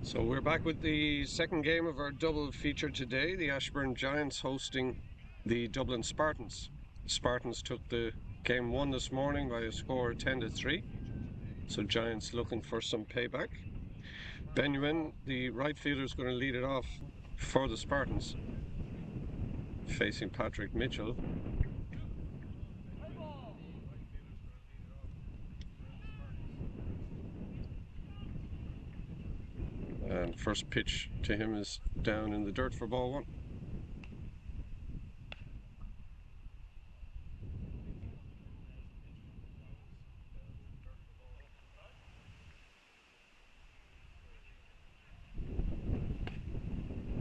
So we're back with the second game of our double feature today. The Ashbourne Giants hosting the Dublin Spartans. Spartans took the game 1 this morning by a score of 10-3. So Giants looking for some payback. Benjamin, the right fielder, is going to lead it off for the Spartans, facing Patrick Mitchell. And first pitch to him is down in the dirt for ball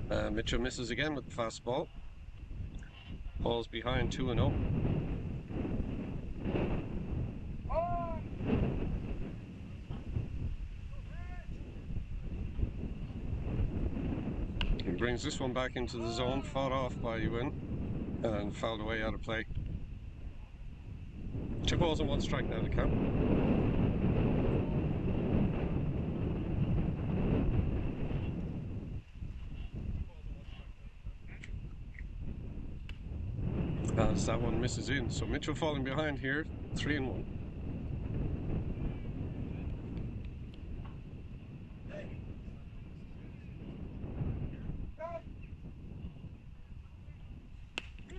1. Mitchell misses again with the fastball. Ball's behind 2-0. He brings this one back into the zone, fought off by Ewan and fouled away out of play. 2 balls and 1 strike now to count. As that one misses in, so Mitchell falling behind here, 3-1.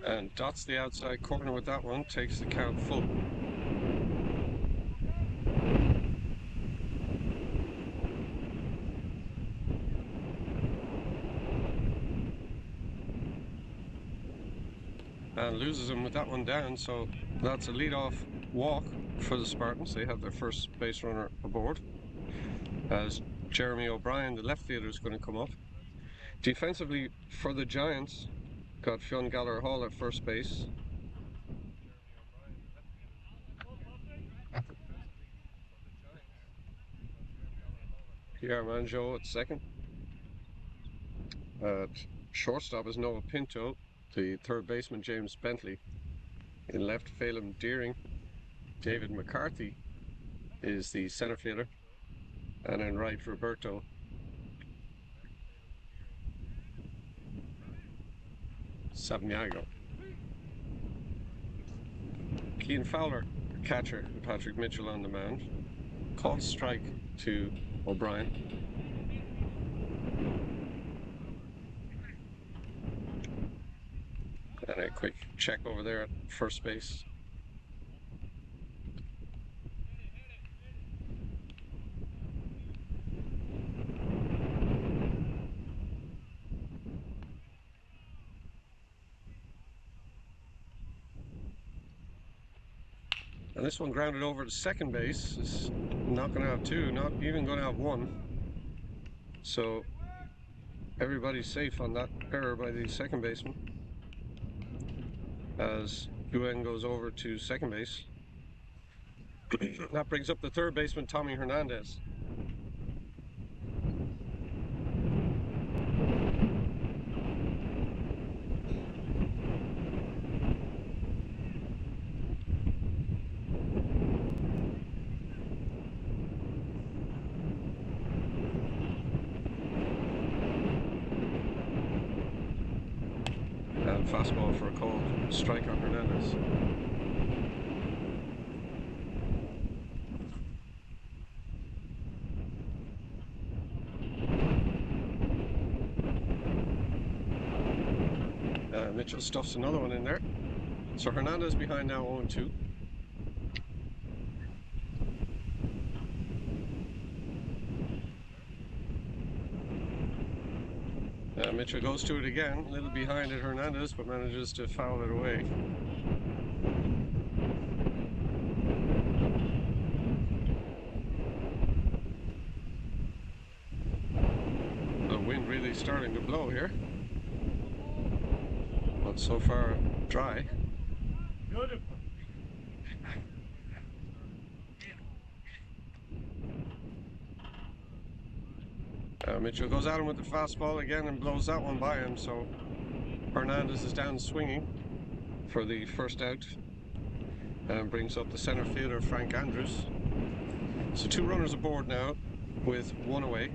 And dots the outside corner with that one, takes the count full. And loses him with that one down, so that's a lead-off walk for the Spartans. They have their first base runner aboard, as Jeremy O'Brien, the left fielder, is going to come up. Defensively for the Giants, got Fionn Gallagher-Hall at first base. Pierre Manjot at second. Shortstop is Noah Pinto. The third baseman, James Bentley. In left, Phelan Deering. David McCarthy is the center fielder. And in right, Roberto Savniago. Keane Fowler, catcher, Patrick Mitchell on the mound. Called strike to O'Brien. And a quick check over there at first base. And this one grounded over to second base. Is not going to have 2, not even going to have 1. So everybody's safe on that error by the second baseman, as Yuen goes over to second base. That brings up the third baseman, Tommy Hernandez. And fastball for a called strike on Hernandez. Mitchell stuffs another one in there. So Hernandez behind now 0-2. Mitchell goes to it again, a little behind at Hernandez, but manages to foul it away. The wind really starting to blow here, but so far dry. Good. Mitchell goes at him with the fastball again and blows that one by him, so Hernandez is down swinging for the first out and brings up the center fielder, Frank Andrews. So 2 runners aboard now with 1 away.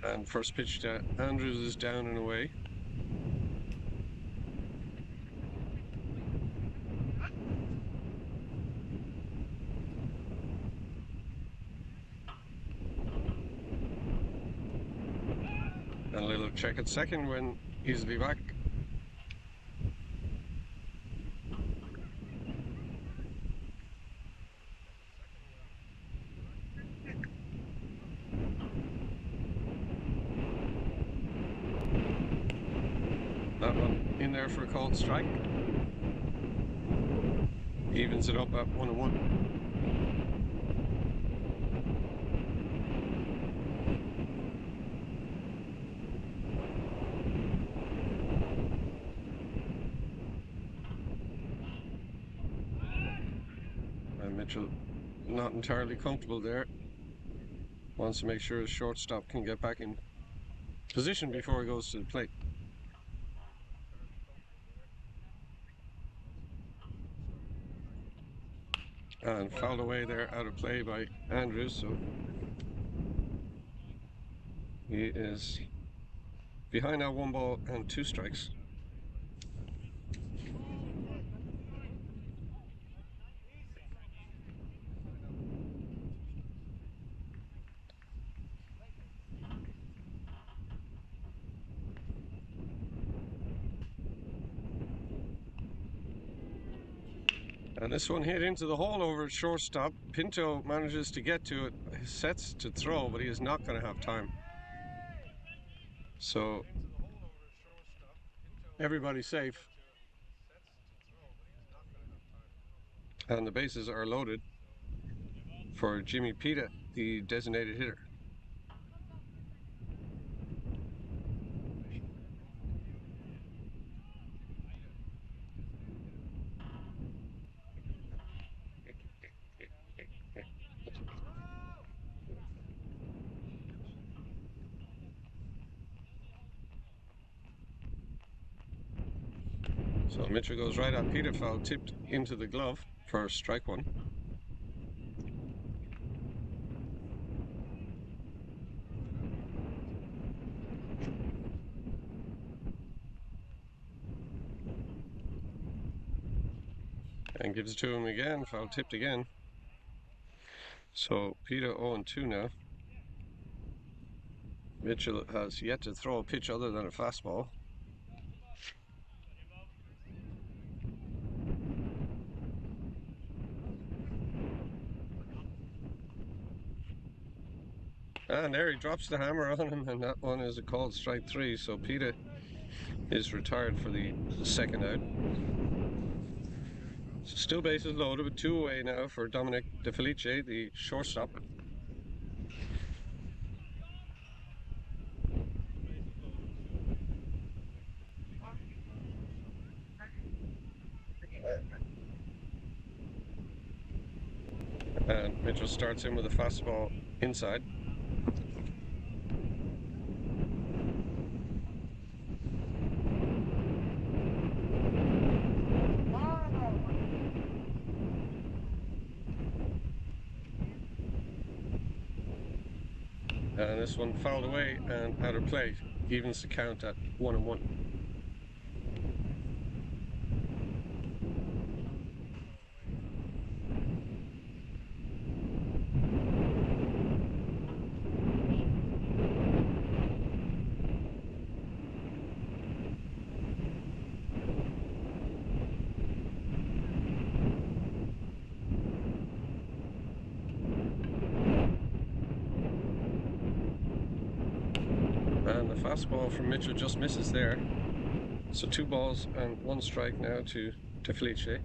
And first pitch to Andrews is down and away. And a little check at second when easily back. That one in there for a called strike. Evens it up at 1-1. And Mitchell not entirely comfortable there. Wants to make sure his shortstop can get back in position before he goes to the plate. And fouled away there, out of play by Andrews, so he is behind now, 1 ball and 2 strikes. And this one hit into the hole over at shortstop. Pinto manages to get to it, he sets to throw, but he is not going to have time. So everybody's safe. And the bases are loaded for Jimmy Pita, the designated hitter. So Mitchell goes right at Pita, foul tipped into the glove for strike 1. And gives it to him again, foul tipped again. So Pita 0-2 now. Mitchell has yet to throw a pitch other than a fastball. And there he drops the hammer on him, and that one is a called strike 3. So Pita is retired for the second out. So still bases loaded with 2 away now for Dominic De Felice, the shortstop. And Mitchell starts in with a fastball inside. And this one fouled away and out of play, evens the count at 1-1. And the fastball from Mitchell just misses there. So 2 balls and 1 strike now to De Felice.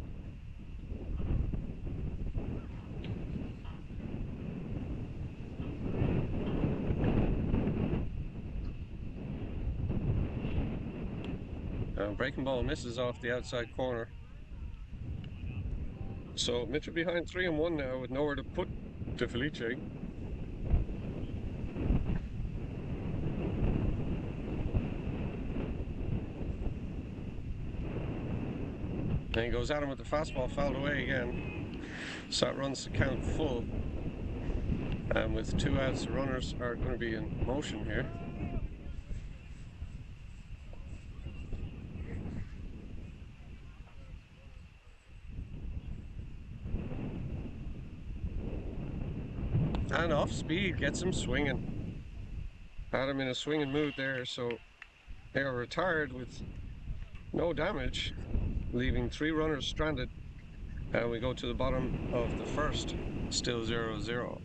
Breaking ball misses off the outside corner. So Mitchell behind 3-1 now with nowhere to put De Felice. And he goes at him with the fastball, fouled away again. So that runs the count full. And with 2 outs, the runners are going to be in motion here. and off speed gets him swinging. Had him in a swinging mood there, so they are retired with no damage, leaving 3 runners stranded. And we go to the bottom of the first, still 0-0.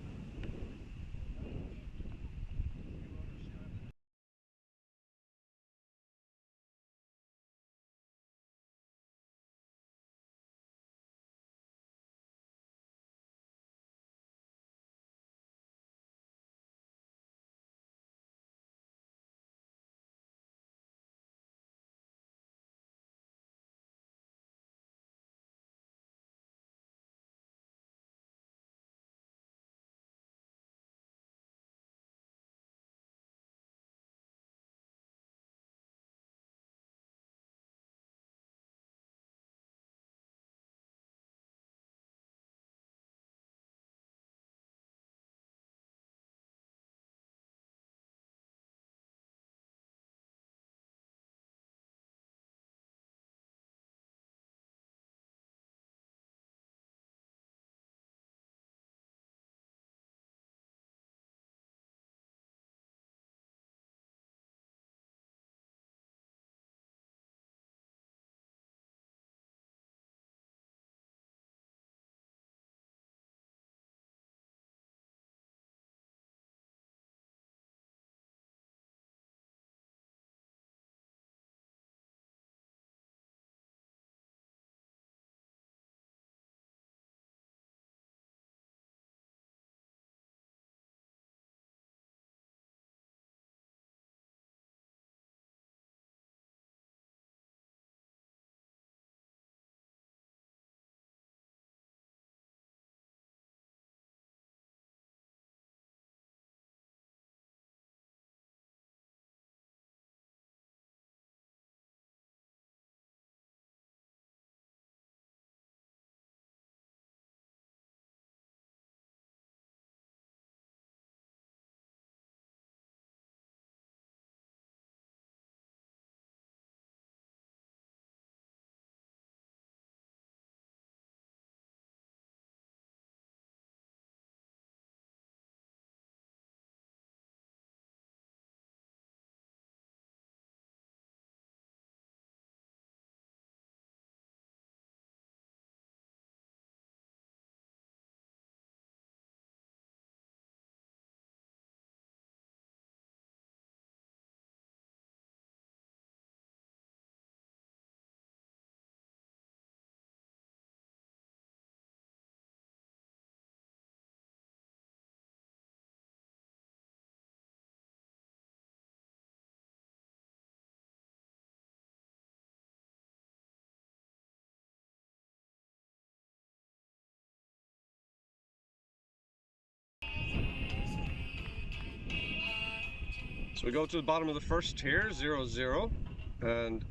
So we go to the bottom of the first here, 0-0, and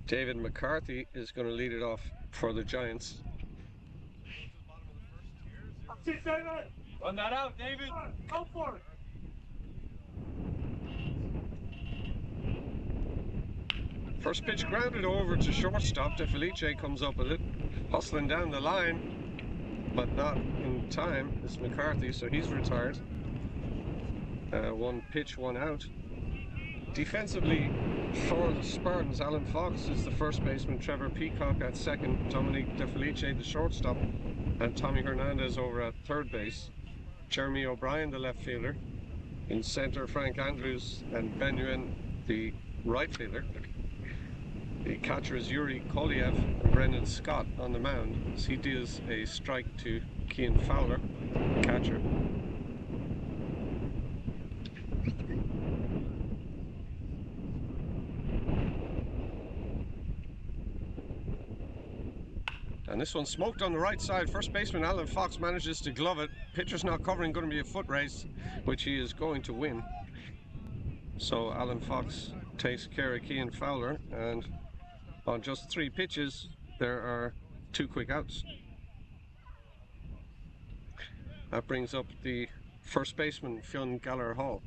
David McCarthy is going to lead it off for the Giants. Run that out, David. Go for it. First pitch grounded over to shortstop. De Felice comes up with it, hustling down the line, but not in time. It's McCarthy, so he's retired. 1 pitch, 1 out. Defensively for the Spartans, Alan Fox is the first baseman, Trevor Peacock at second, Dominic De Felice the shortstop, and Tommy Hernandez over at third base. Jeremy O'Brien the left fielder. In center, Frank Andrews and Ben Yuen the right fielder. The catcher is Yuri Koliev and Brendan Scott on the mound as he deals a strike to Cian Fowler, catcher. And this one smoked on the right side. First baseman Alan Fox manages to glove it. Pitcher's not covering, going to be a foot race, which he is going to win. So Alan Fox takes care of Cian Fowler, and on just 3 pitches, there are 2 quick outs. That brings up the first baseman, Fionn Gallagher Hall.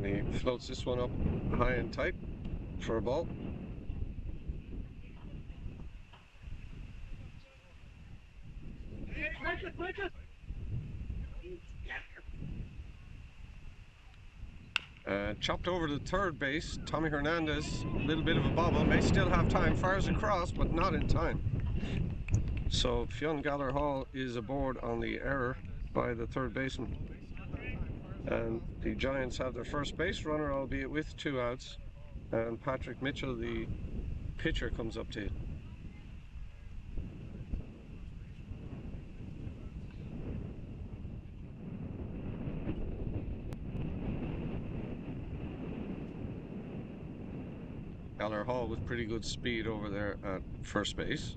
he floats this one up high and tight for a ball. Chopped over to third base. Tommy Hernandez, a little bit of a bobble, may still have time, fires across, but not in time. So Fionn Gallagher Hall is aboard on the error by the third baseman. And the Giants have their first base runner, albeit with 2 outs. And Patrick Mitchell, the pitcher, comes up to hit. Gallagher Hall with pretty good speed over there at first base.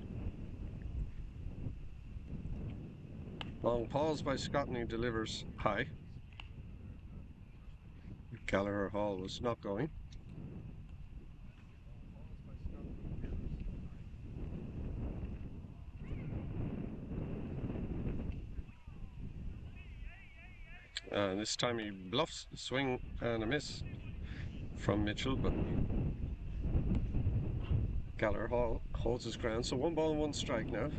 Long pause by Scott, and he delivers high. Gallagher Hall was not going. And this time he bluffs, swing and a miss from Mitchell, but Gallagher Hall holds his ground. So 1 ball and 1 strike now.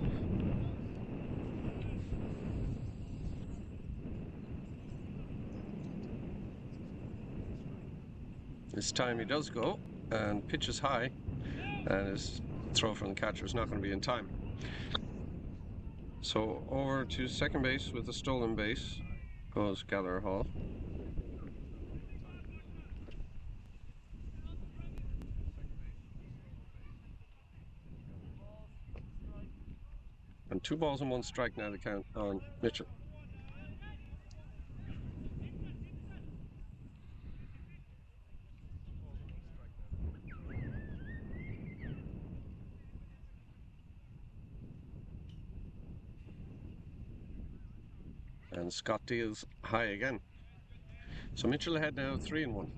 This time he does go and pitches high, and his throw from the catcher is not going to be in time. So over to second base with a stolen base goes Gallagher Hall. And 2 balls and 1 strike now, the count on Mitchell. And Scott deals high again. So Mitchell ahead now 3-1.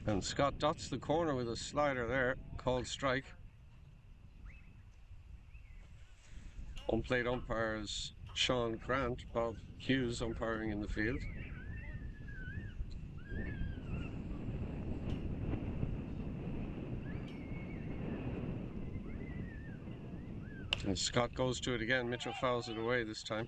And Scott dots the corner with a slider there, called strike. Unplayed umpires Sean Grant, Bob Hughes umpiring in the field. And Scott goes to it again. Mitchell fouls it away this time.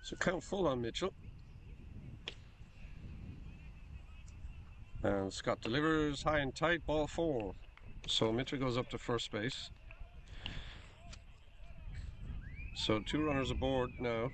So count full on Mitchell. And Scott delivers high and tight, ball 4. So Mitchell goes up to first base. So 2 runners aboard now.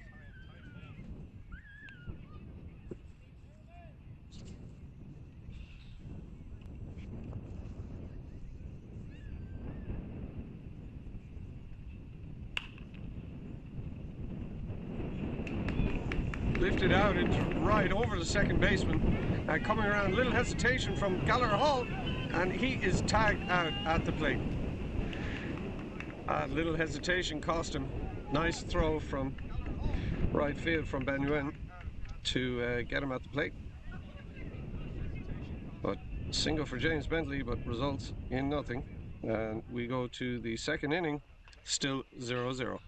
Lifted out into right over the second baseman, and coming around, little hesitation from Gallagher Hall, and he is tagged out at the plate. Little hesitation cost him. Nice throw from right field from Ben Nguyen to get him at the plate. But single for James Bentley, but results in nothing. And we go to the second inning, still 0-0.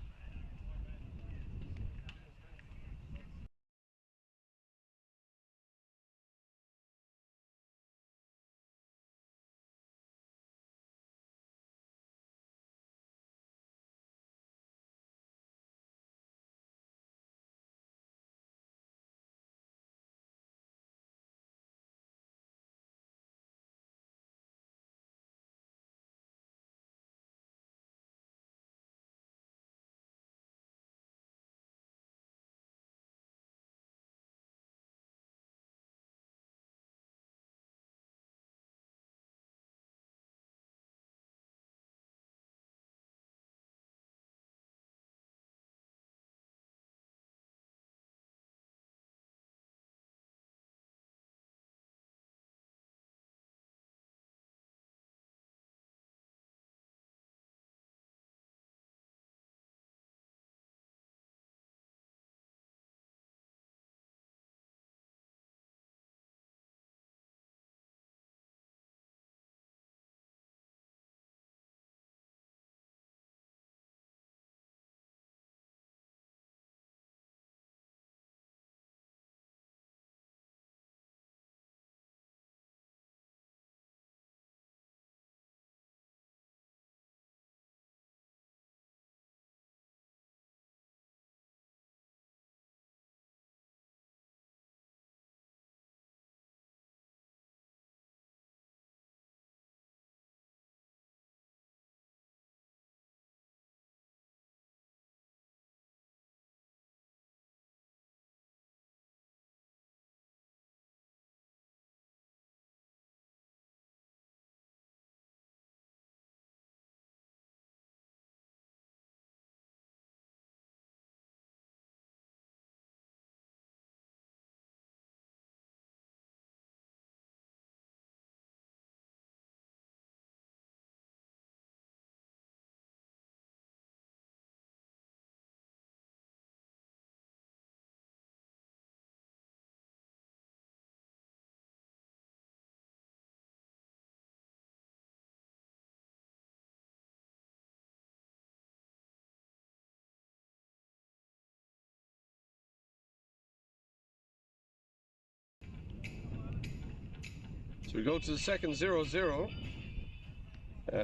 So we go to the second 0-0.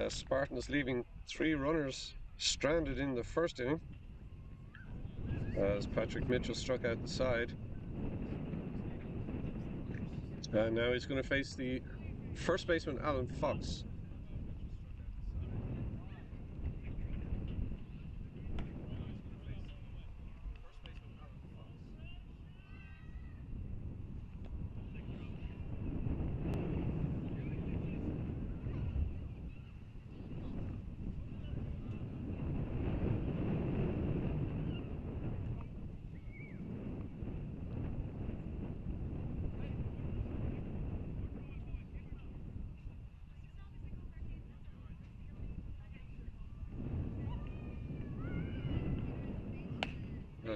Spartans leaving 3 runners stranded in the first inning as Patrick Mitchell struck out the side. And now he's going to face the first baseman, Alan Fox.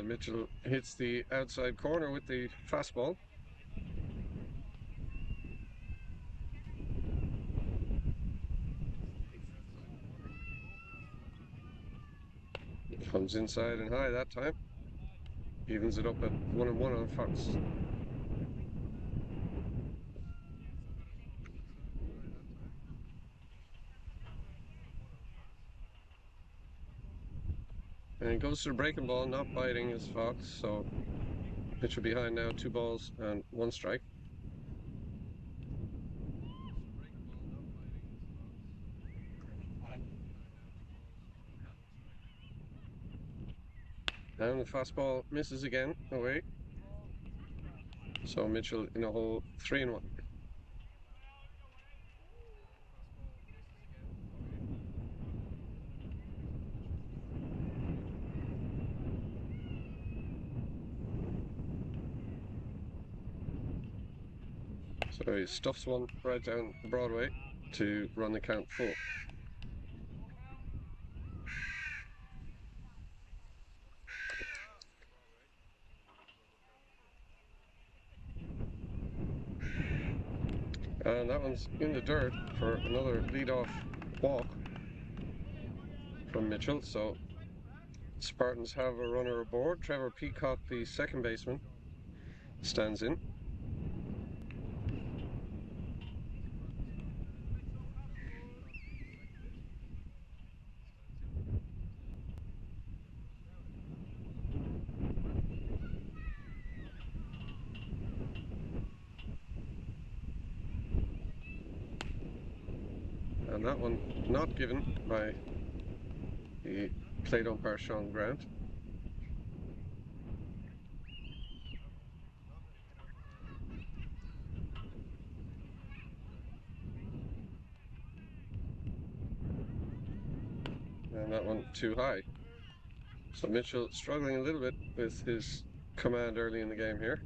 Mitchell hits the outside corner with the fastball. Comes inside and high that time. Evens it up at 1-1 on Fox. And it goes to the breaking ball, not biting as Fox, so Mitchell behind now, 2 balls and 1 strike. And the fastball misses again, away. So Mitchell in a hole, 3-1. So he stuffs one right down Broadway to run the count full. And that one's in the dirt for another lead-off walk from Mitchell. So Spartans have a runner aboard. Trevor Peacock, the second baseman, stands in. And that one not given by the plate umpire, Sean Grant. And that one too high. So Mitchell struggling a little bit with his command early in the game here.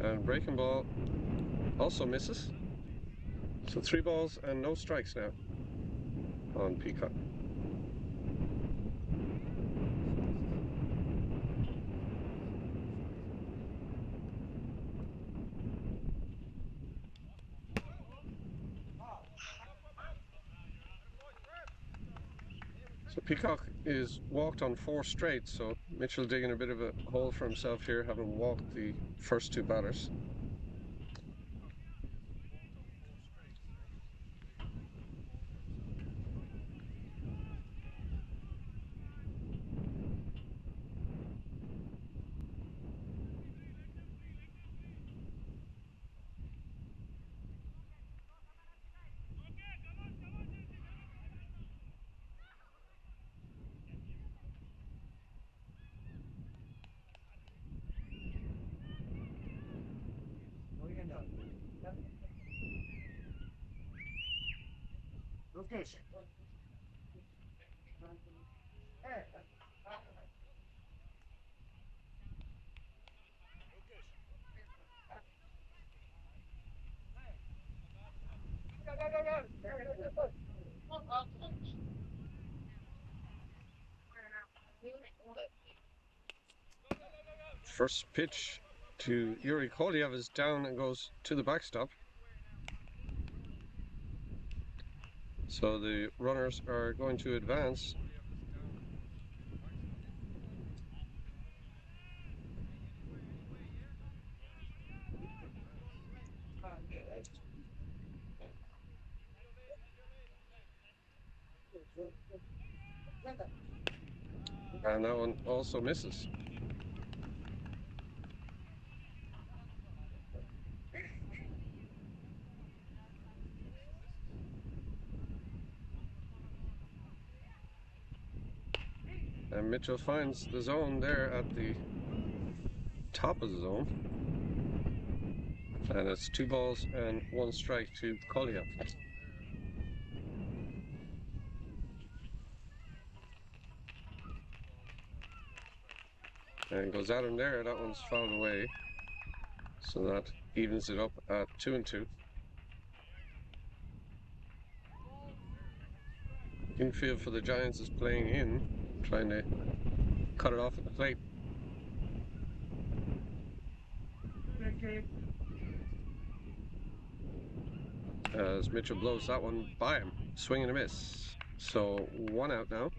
And breaking ball also misses. So 3 balls and no strikes now on Peacock. So Peacock is walked on 4 straight, so Mitchell digging a bit of a hole for himself here, having walked the first 2 batters. Location. First pitch to Yuri Koliev is down and goes to the backstop. So the runners are going to advance. And that one also misses. And Mitchell finds the zone there at the top of the zone. And it's 2 balls and 1 strike to Collier. And goes at him there. That one's fouled away. So that evens it up at 2-2. Infield for the Giants is playing in, trying to cut it off at the plate. As Mitchell blows that one by him, swing and a miss. So 1 out now,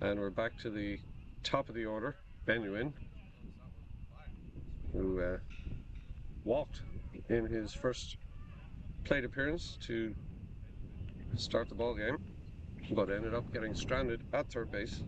and we're back to the top of the order. Benuin, who walked in his first plate appearance to start the ball game, but ended up getting stranded at third base.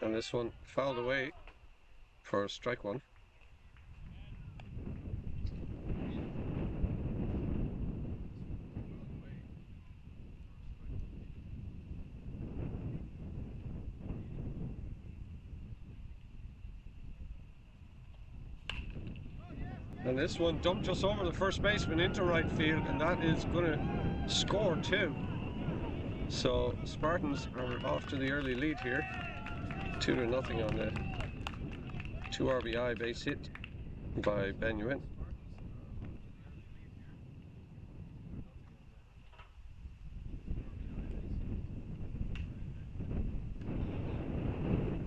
And this one fouled away for strike 1. And this one dumped just over the first baseman into right field, and that is going to score 2. So Spartans are off to the early lead here, 2-0 on the 2 RBI base hit by Benuin.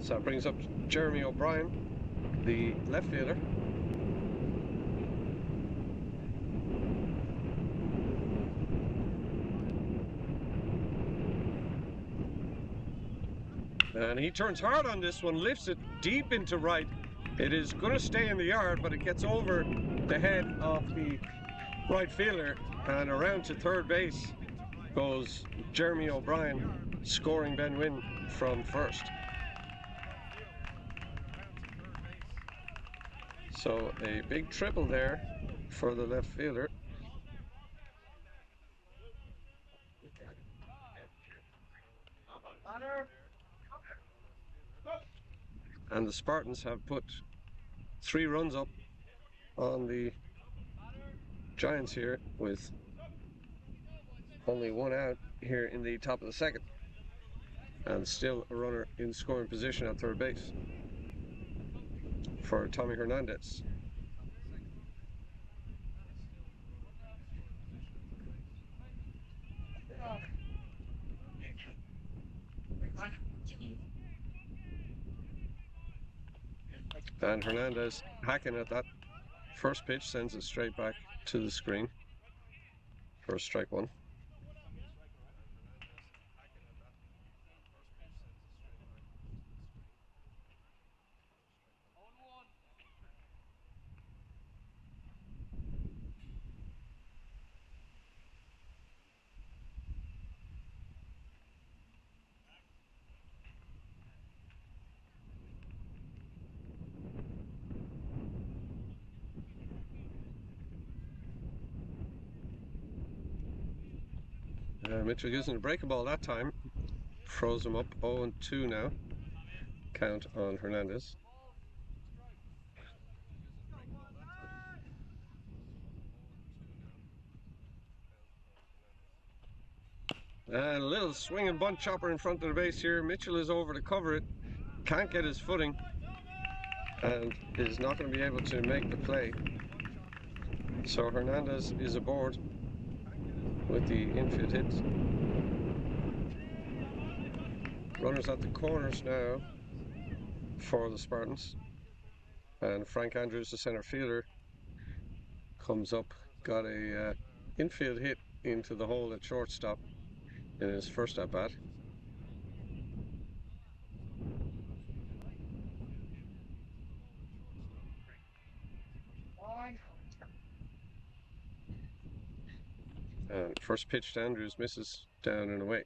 So that brings up Jeremy O'Brien, the left fielder. And he turns hard on this one, lifts it deep into right. It is going to stay in the yard, but it gets over the head of the right fielder, and around to third base goes Jeremy O'Brien, scoring Benuin from first. So a big triple there for the left fielder. And the Spartans have put 3 runs up on the Giants here, with only 1 out here in the top of the second, and still a runner in scoring position at third base for Tommy Hernandez. And Hernandez hacking at that first pitch sends it straight back to the screen for strike 1. Mitchell using a breaking ball that time, froze him up. 0-2 now, count on Hernandez. And a little swinging bunt chopper in front of the base here. Mitchell is over to cover it. Can't get his footing. And is not going to be able to make the play. So Hernandez is aboard with the infield hit. Runners at the corners now for the Spartans. And Frank Andrews, the center fielder, comes up, got a infield hit into the hole at shortstop in his first at bat. And first pitch to Andrews misses, down and away.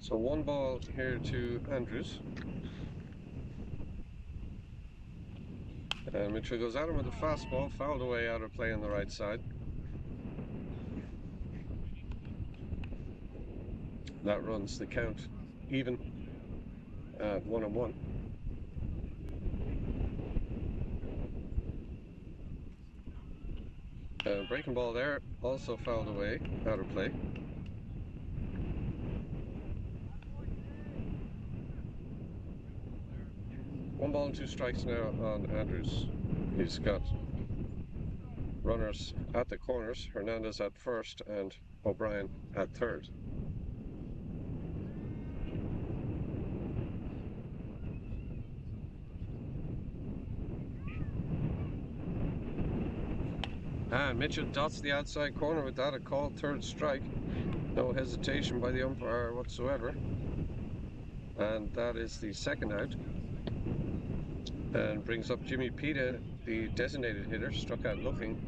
So 1 ball here to Andrews. And Mitchell goes at him with a fastball, fouled away out of play on the right side. That runs the count even at 1-1. Breaking ball there, also fouled away out of play. One ball and 2 strikes now on Andrews. He's got runners at the corners, Hernandez at first and O'Brien at third. And Mitchell dots the outside corner with that, a called third strike. No hesitation by the umpire whatsoever. And that is the second out. And brings up Jimmy Pita, the designated hitter, struck out looking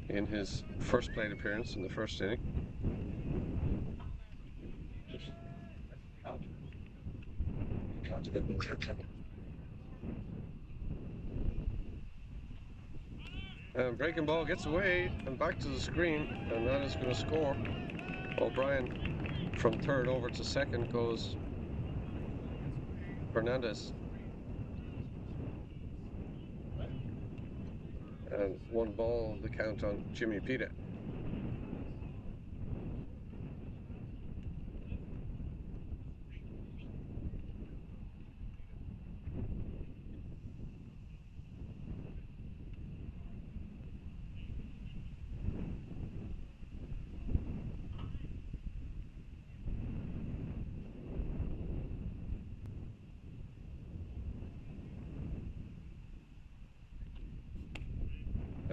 in his first plate appearance in the first inning. And breaking ball gets away and back to the screen, and that is going to score. O'Brien from third over to second goes Hernandez. And 1 ball the count on Jimmy Pita.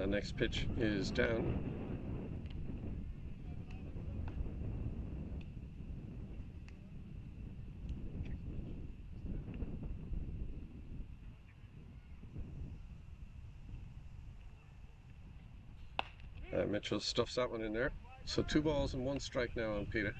Next pitch is down. Mitchell stuffs that one in there. So 2 balls and 1 strike now on Pita.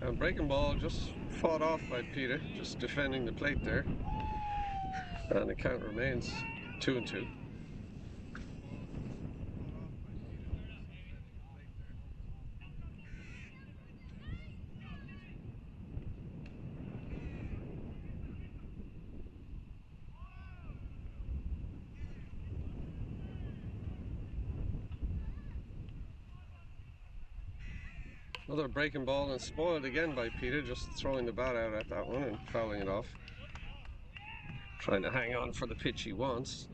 And breaking ball just fought off by Pita, just defending the plate there. And the count remains 2-2. Another breaking ball and spoiled again by Peter, just throwing the bat out at that one and fouling it off. Trying to hang on for the pitch he wants.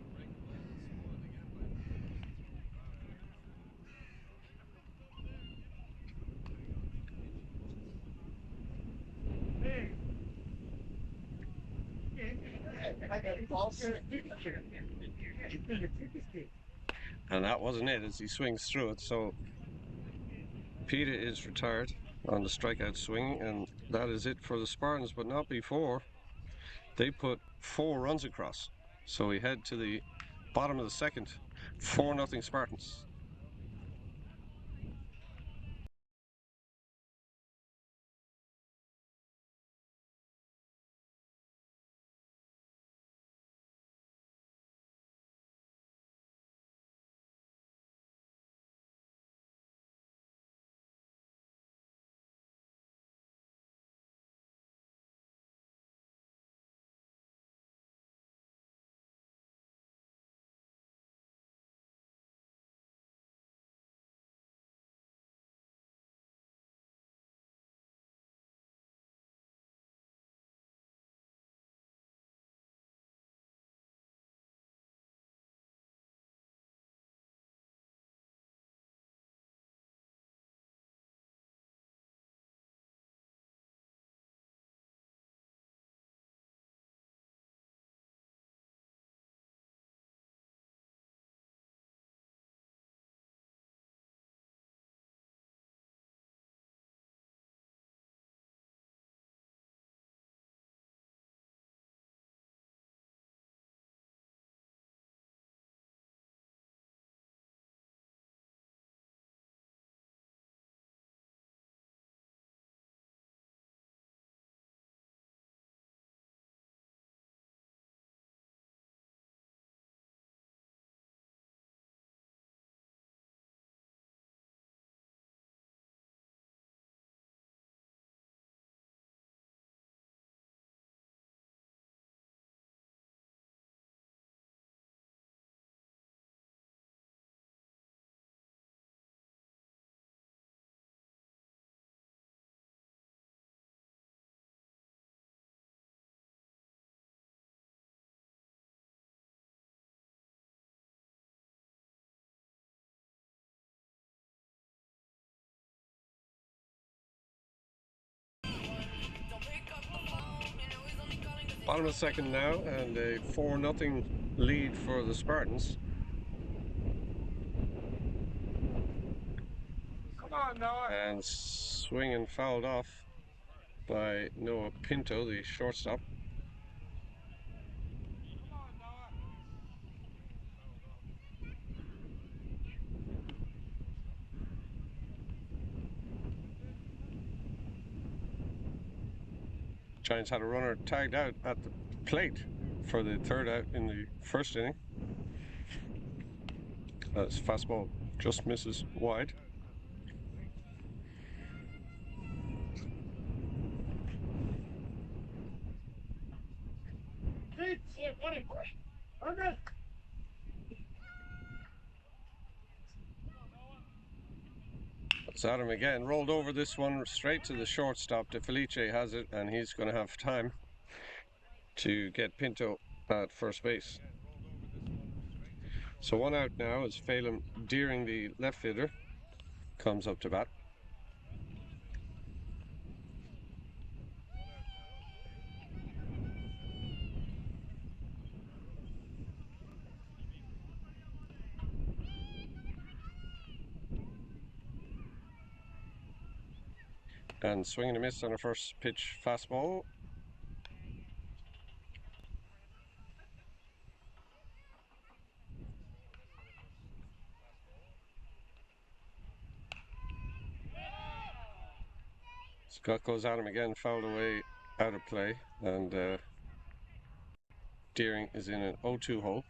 And that wasn't it as he swings through it. So Peter is retired on the strikeout swing, and that is it for the Spartans, but not before they put 4 runs across. So we head to the bottom of the second, 4-0 Spartans. Bottom of the second now, and a 4-0 lead for the Spartans. Come on, Noah. And swing and fouled off by Noah Pinto, the shortstop. Giants had a runner tagged out at the plate for the third out in the first inning. That's fastball just misses wide. It's Adam again, rolled over this one straight to the shortstop. De Felice has it, and he's going to have time to get Pinto at first base. So 1 out now as Phelan Deering, the left fielder, comes up to bat. And swinging a miss on a first pitch fastball. Scott goes at him again, fouled away, out of play, and Deering is in an 0-2 hole.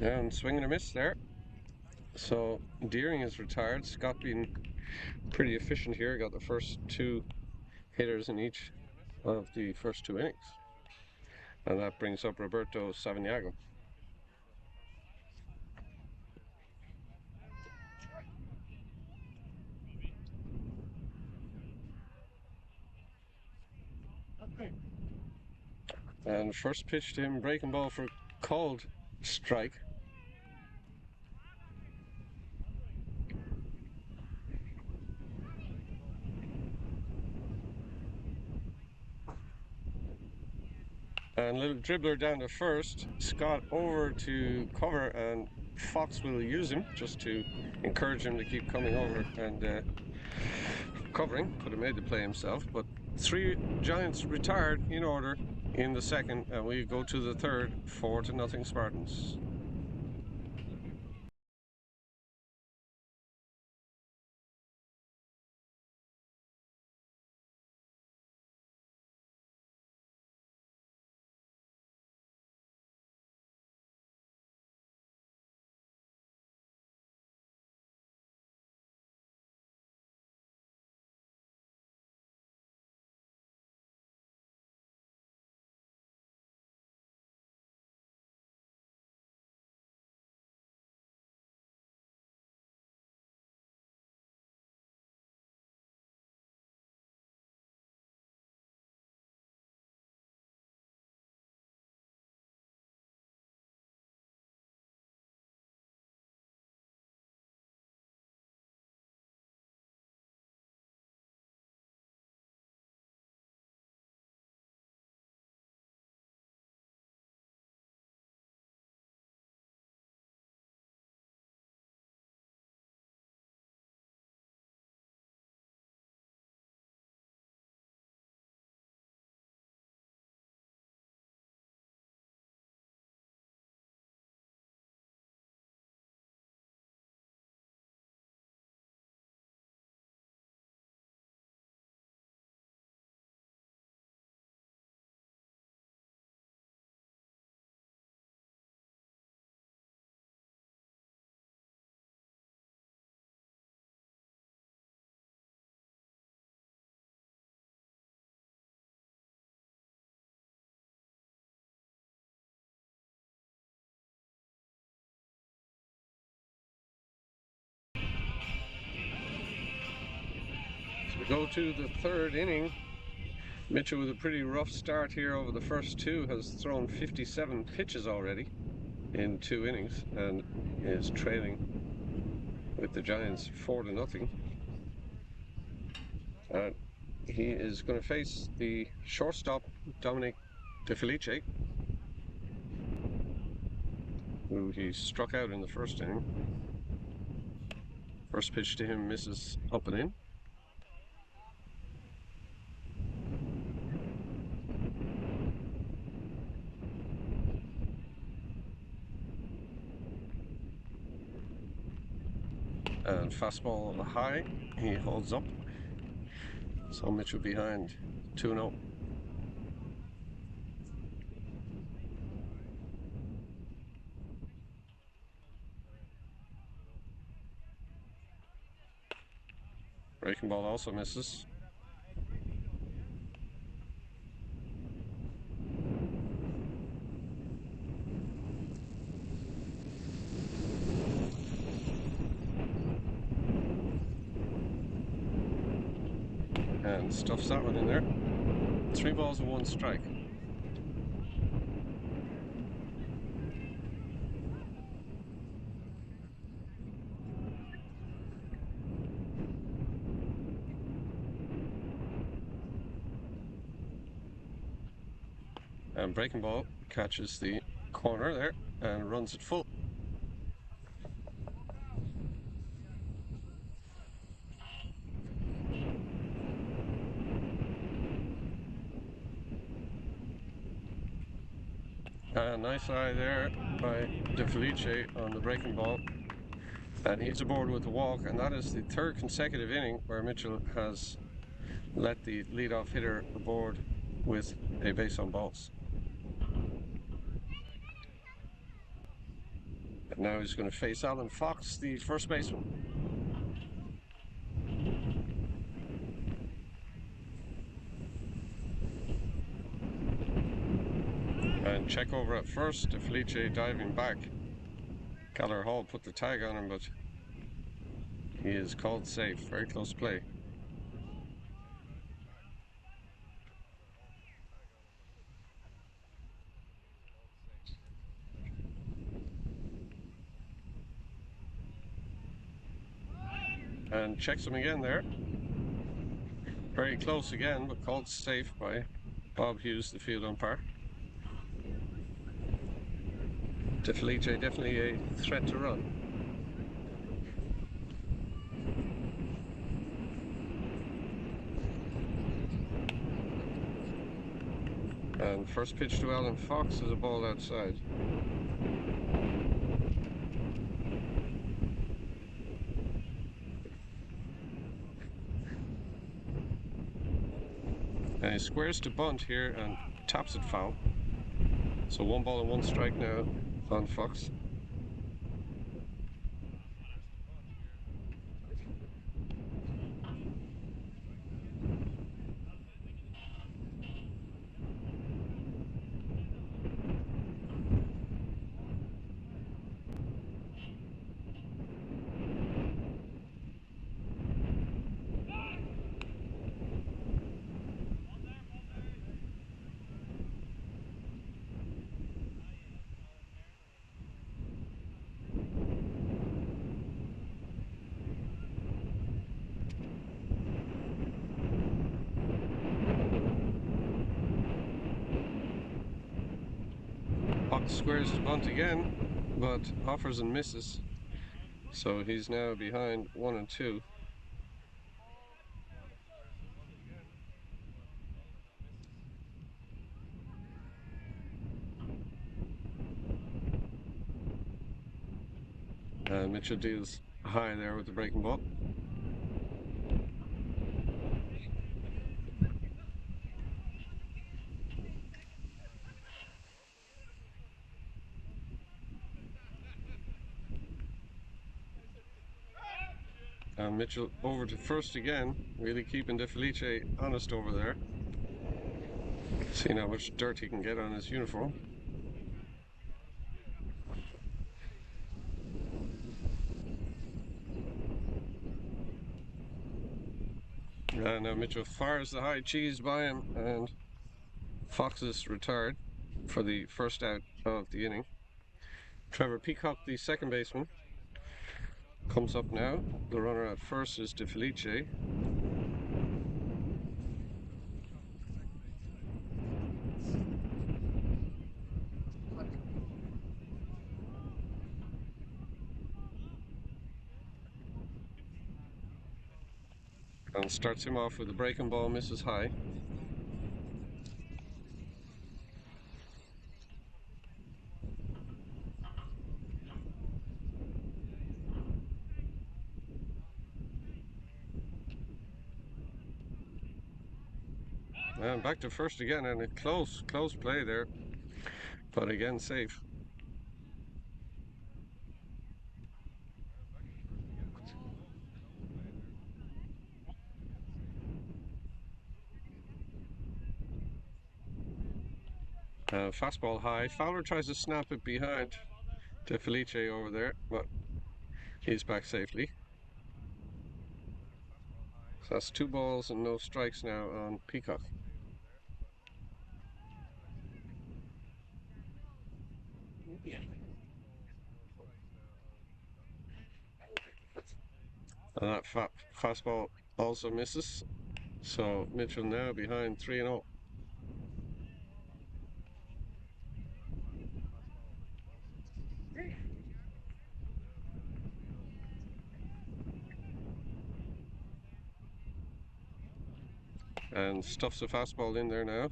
And swinging a miss there. So Deering is retired. Scott being pretty efficient here. Got the first two hitters in each of the first two innings. And that brings up Roberto Savignago. And first pitch to him, breaking ball for called strike. And little dribbler down to first. Scott over to cover, and Fox will use him just to encourage him to keep coming over and covering. Could have made the play himself, but three Giants retired in order in the second, and we go to the third, 4-0 Spartans. So we go to the third inning. Mitchell, with a pretty rough start here over the first two, has thrown 57 pitches already in 2 innings and is trailing with the Giants 4-0. And he is going to face the shortstop, Dominic DeFelice, who he struck out in the first inning. First pitch to him misses up and in. And fastball high, he holds up. So Mitchell behind 2-0. Breaking ball also misses. And stuffs that one in there. 3 balls and 1 strike. And breaking ball catches the corner there and runs it full. And nice eye there by DeFelice on the breaking ball. And he's aboard with the walk, and that is the 3rd consecutive inning where Mitchell has let the leadoff hitter aboard with a base on balls. Now he's going to face Alan Fox, the first baseman. And check over at first, Felice diving back. Gallagher Hall put the tag on him, but he is called safe. Very close play. And checks him again there. Very close again, but called safe by Bob Hughes, the field umpire. De Felice definitely a threat to run. And first pitch to Alan Fox is a ball outside. And he squares to bunt here and taps it foul. So 1 ball and 1 strike now on Fox. Fox squares his bunt again, but offers and misses. So he's now behind 1 and 2. And Mitchell deals high there with the breaking ball. And Mitchell over to first again, really keeping De Felice honest over there. Seeing how much dirt he can get on his uniform. And now Mitchell fires the high cheese by him, and Fox is retired for the first out of the inning. Trevor Peacock, the second baseman, comes up now. The runner at first is De Felice. And starts him off with a breaking ball, misses high. And back to first again, and a close play there, but again safe. Fastball high. Fowler tries to snap it behind De Felice over there, but he's back safely. So that's 2 balls and no strikes now on Peacock. And that fastball also misses. So Mitchell now behind 3-0. And stuffs a fastball in there now.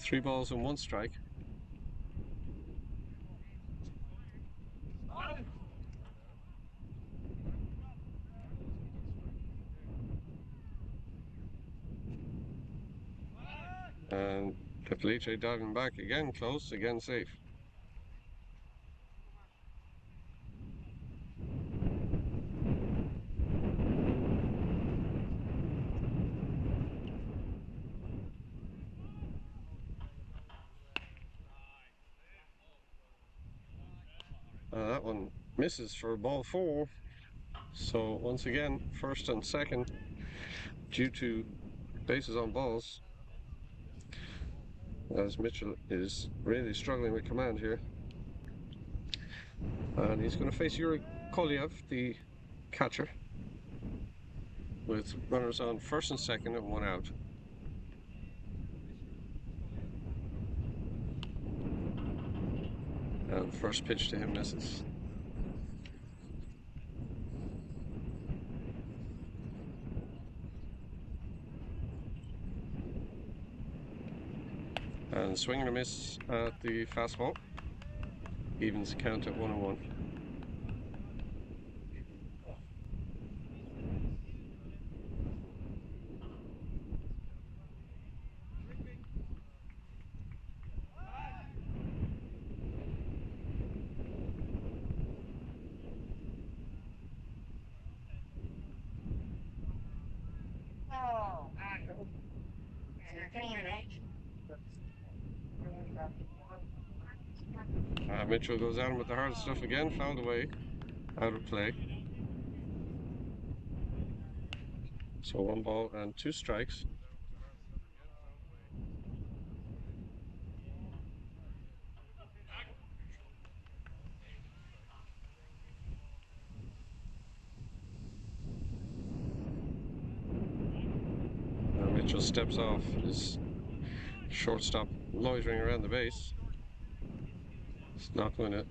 3 balls and 1 strike. And De Felice diving back again, close, again safe. That one misses for ball 4. So once again, first and second, due to bases on balls, as Mitchell is really struggling with command here. And he's going to face Yuri Kolyev, the catcher, with runners on first and second and 1 out. And first pitch to him misses. And swing and a miss at the fastball. Evens the count at 1-1. Mitchell goes at him with the hard stuff again, fouled away, out of play. So 1 ball and 2 strikes. Mitchell steps off his shortstop loitering around the base. He's not going to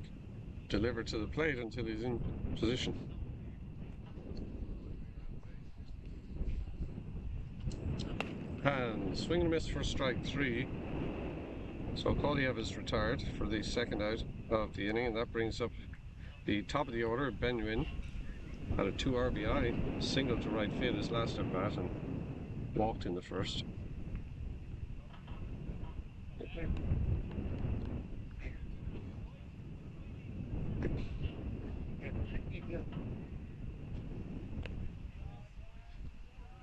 deliver to the plate until he's in position. And swing and miss for strike 3. So Kolyev is retired for the second out of the inning, and that brings up the top of the order. Benuin had a 2 RBI single to right field his last at bat and walked in the first.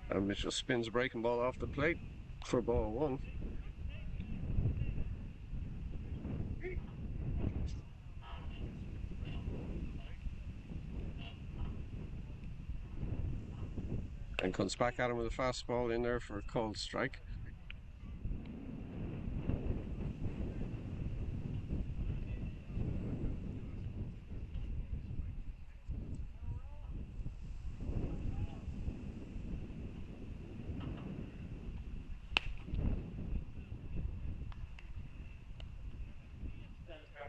And Mitchell spins a breaking ball off the plate for ball 1. And comes back at him with a fastball in there for a called strike.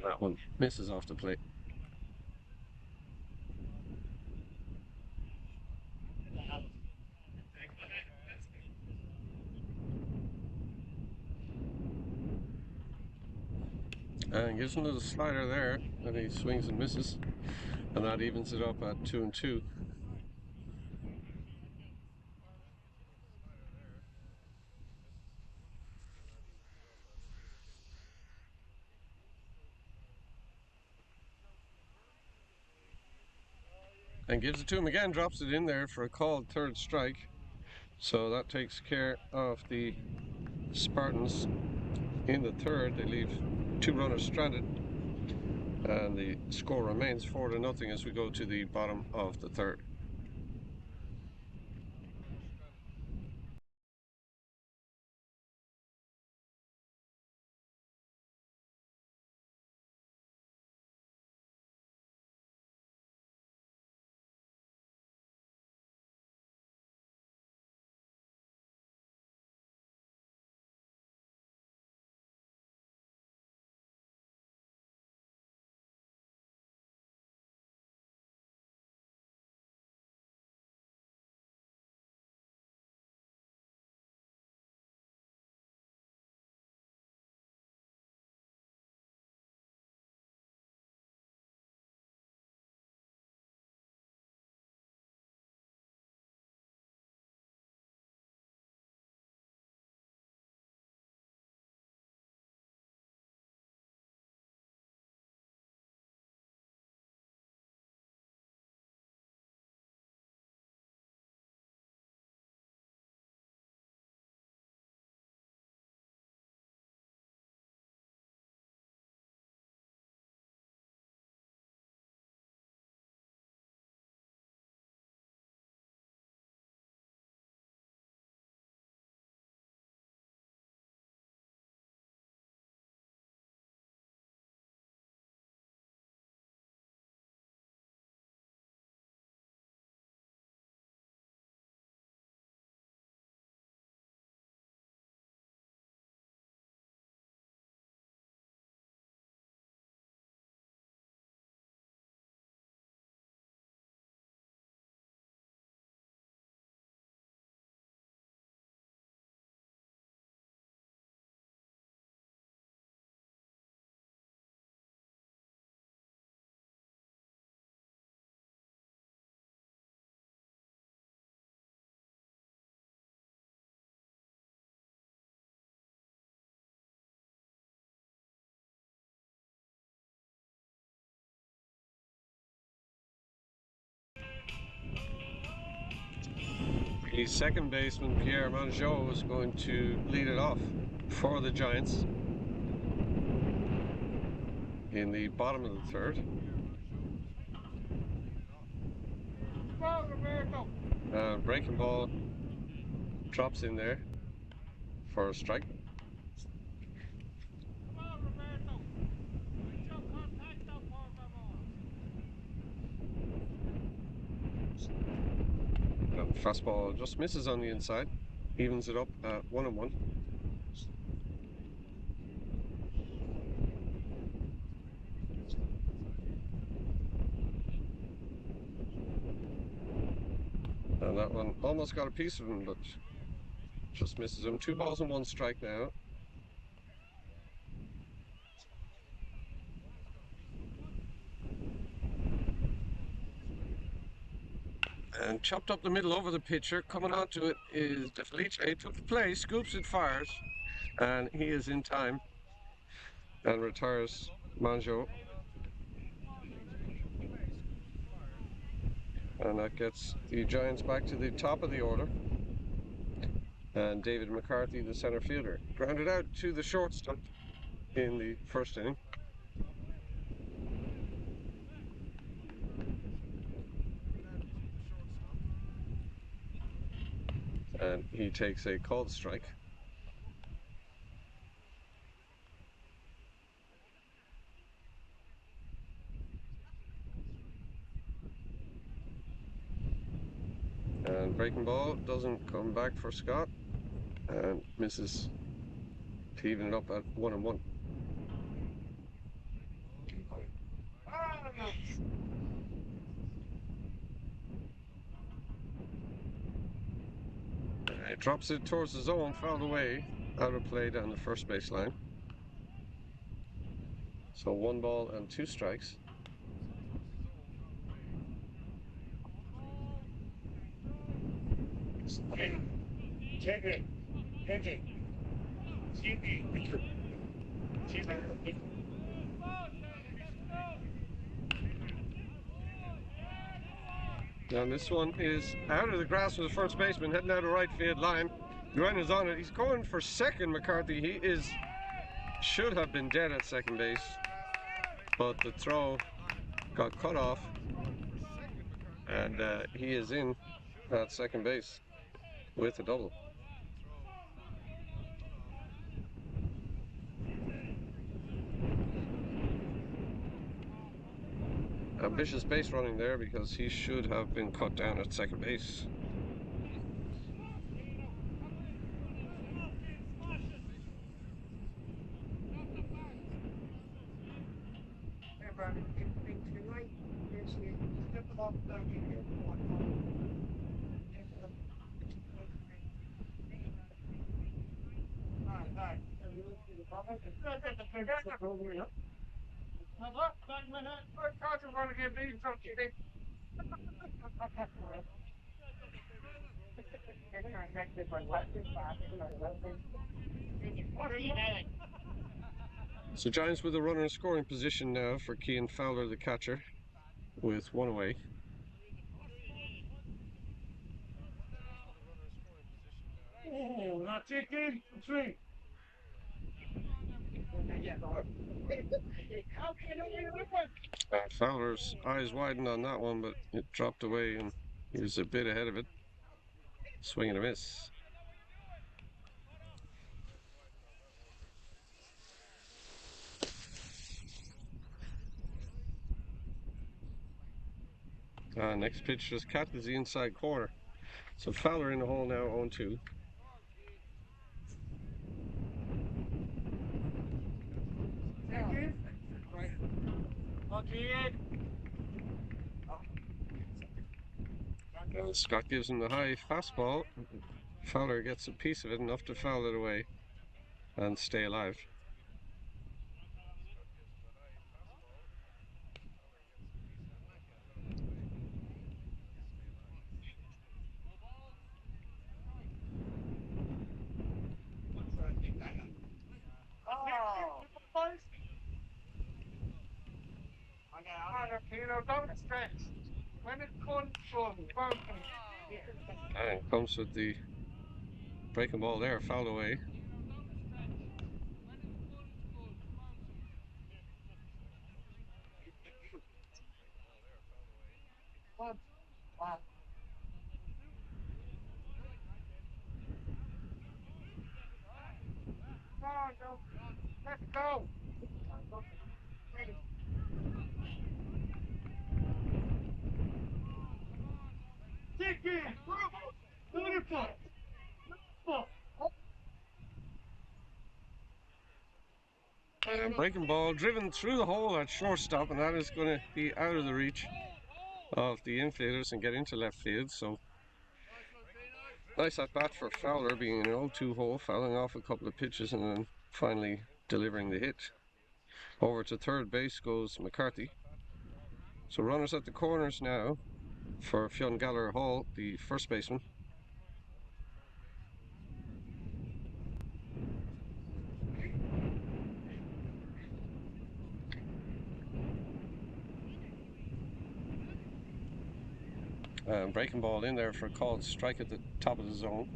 That one misses off the plate. And gives him a little slider there, and he swings and misses, and that evens it up at 2-2. And gives it to him again, drops it in there for a called third strike. So that takes care of the Spartans in the third. They leave 2 runners stranded, and the score remains 4-0 as we go to the bottom of the third. The second baseman, Pierre Manjot, is going to lead it off for the Giants in the bottom of the third. Breaking ball drops in there for a strike. Fastball just misses on the inside, evens it up at 1-1. And that one almost got a piece of him, but just misses him. 2 balls and 1 strike now. And chopped up the middle over the pitcher. Coming onto it is Defelice. Took the play, scoops it, fires, and he is in time and retires Manjot. And that gets the Giants back to the top of the order. And David McCarthy, the center fielder, grounded out to the shortstop in the first inning. And he takes a called strike. And breaking ball doesn't come back for Scott and misses to even it up at 1-1. He drops it towards the zone, fouled away, out of play down the first baseline. So 1 ball and 2 strikes. And this one is out of the grasp of the first baseman, heading out of right field line. Gwen is on it. He's going for second, McCarthy. He should have been dead at second base, but the throw got cut off, and he is in at second base with a double. Ambitious base running there because he should have been cut down at second base. So Giants with a runner in scoring position now for Cian Fowler, the catcher, with 1 away. Not taking 3. Fowler's eyes widened on that one, but it dropped away and he was a bit ahead of it. Swing and a miss. Next pitch just catches the inside corner. So Fowler in the hole now, 0-2. Scott gives him the high fastball. Fowler gets a piece of it, enough to foul it away and stay alive. Don't stretch. When it comes from broken, And comes with the breaking ball there, fouled away. Let's go. Kick in. Beautiful. And breaking ball driven through the hole at shortstop, and that is going to be out of the reach of the infielders and get into left field. So nice at bat for Fowler, being an 0-2 hole, fouling off a couple of pitches and then finally delivering the hit. Over to third base goes McCarthy. So runners at the corners now for Fionn Gallagher Hall, the first baseman. Breaking ball in there for a called strike at the top of the zone.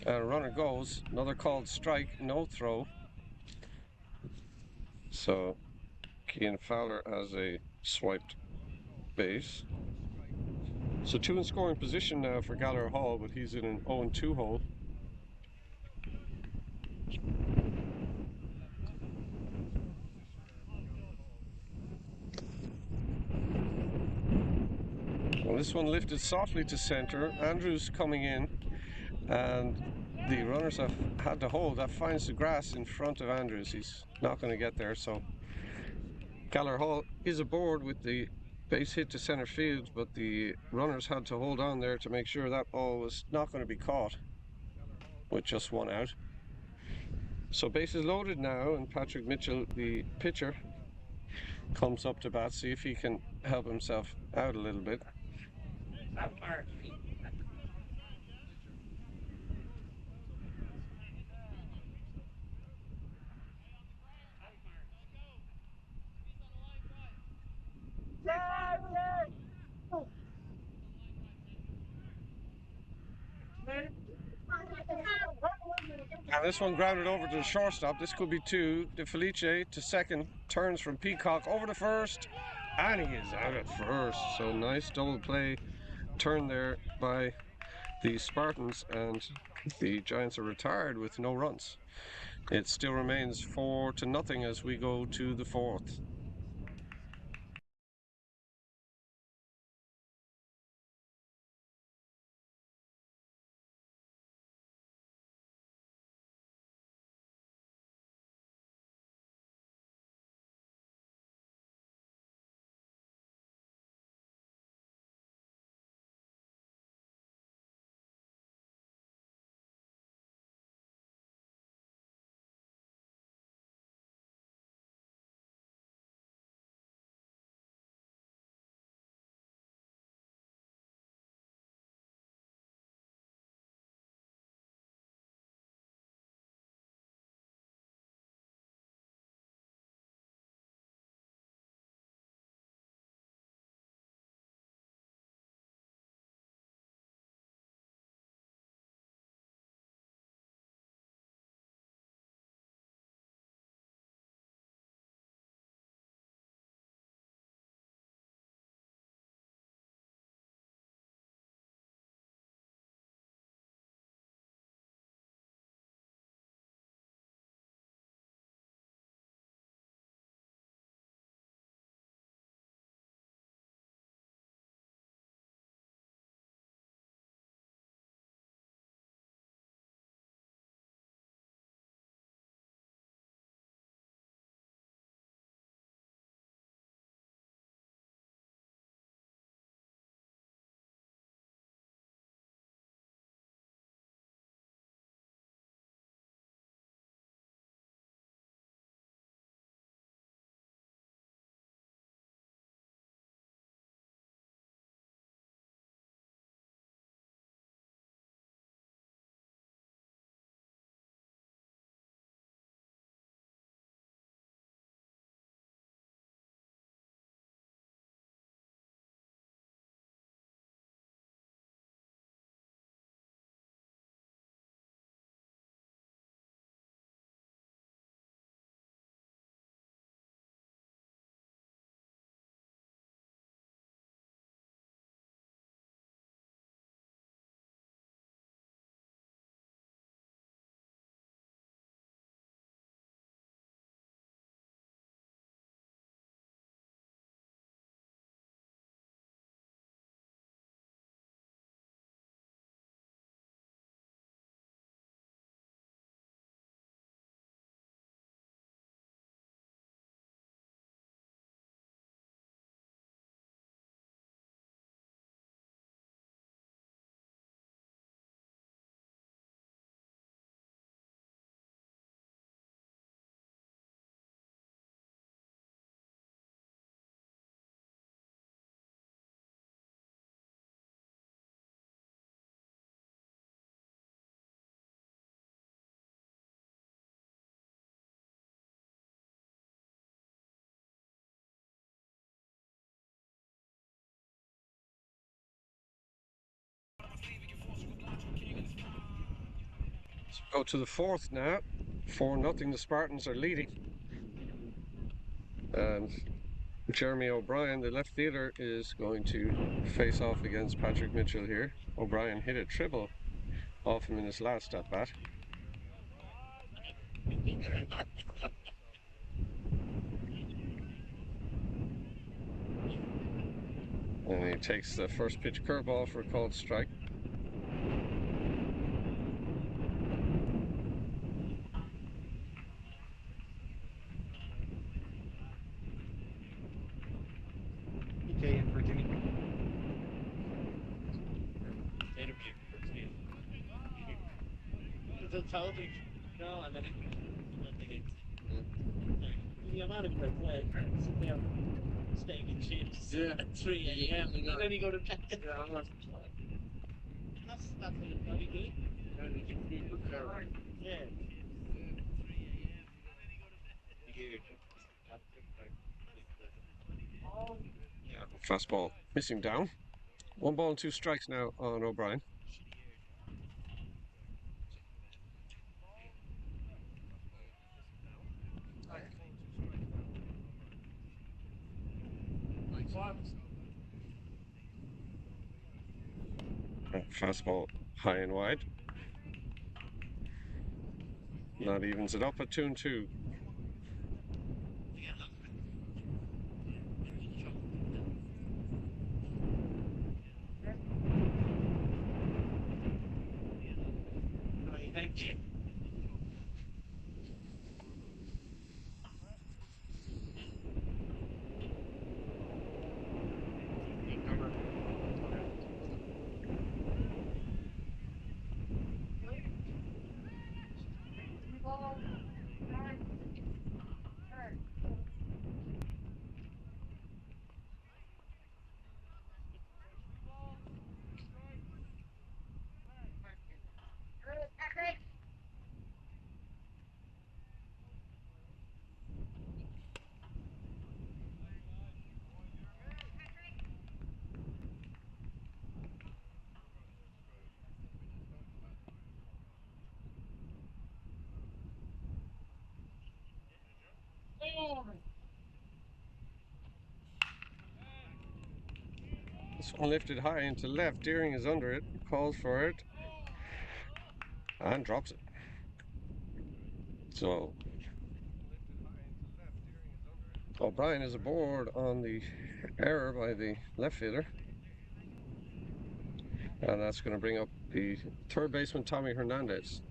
Runner goes, another called strike, no throw. So Cian Fowler has a swiped base. So two in scoring position now for Gallagher Hall, but he's in an 0-2 hole. Well, this one lifted softly to center. Andrews coming in, and the runners have had to hold. That finds the grass in front of Andrews. He's not going to get there, so Gallagher Hall is aboard with the base hit to center field, but the runners had to hold on there to make sure that ball was not going to be caught with just one out. So bases loaded now, and Patrick Mitchell, the pitcher, comes up to bat, see if he can help himself out a little bit. And this one grounded over to the shortstop. This could be two. De Felice to second, turns from Peacock over to first, and he is out at first. So nice double play turn there by the Spartans, and the Giants are retired with no runs. It still remains 4-0 as we go to the fourth. Go to the fourth now. 4-0, the Spartans are leading. And Jeremy O'Brien, the left fielder, is going to face off against Patrick Mitchell here. O'Brien hit a triple off him in his last at bat. And he takes the first pitch curveball for a called strike. No, and then the amount of good play, sit down, steak and chips at 3 a.m. and then you go to bed. That's bloody good. Yeah. Fastball missing down. 1-2 strikes now on O'Brien. Fastball high and wide. That evens it up at 2-2. Thank you. This one lifted high into left. Deering is under it, calls for it, and drops it. So O'Brien is aboard on the error by the left fielder. And that's going to bring up the third baseman, Tommy Hernandez.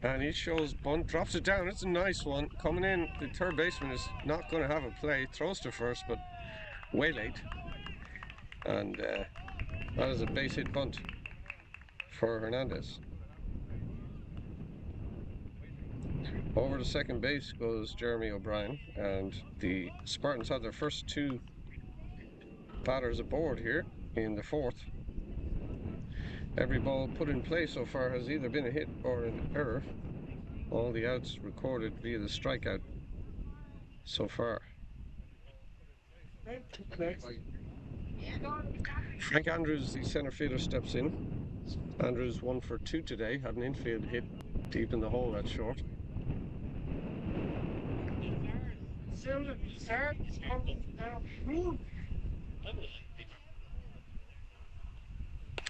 And he shows bunt, drops it down. It's a nice one. Coming in, the third baseman is not going to have a play. Throws to first, but way late. And that is a base hit bunt for Hernandez. Over to second base goes Jeremy O'Brien, and the Spartans have their first two batters aboard here in the fourth. Every ball put in play so far has either been a hit or an error. All the outs recorded via the strikeout so far. Frank Andrews, the center fielder, steps in. Andrews 1 for 2 today, had an infield hit deep in the hole that's short.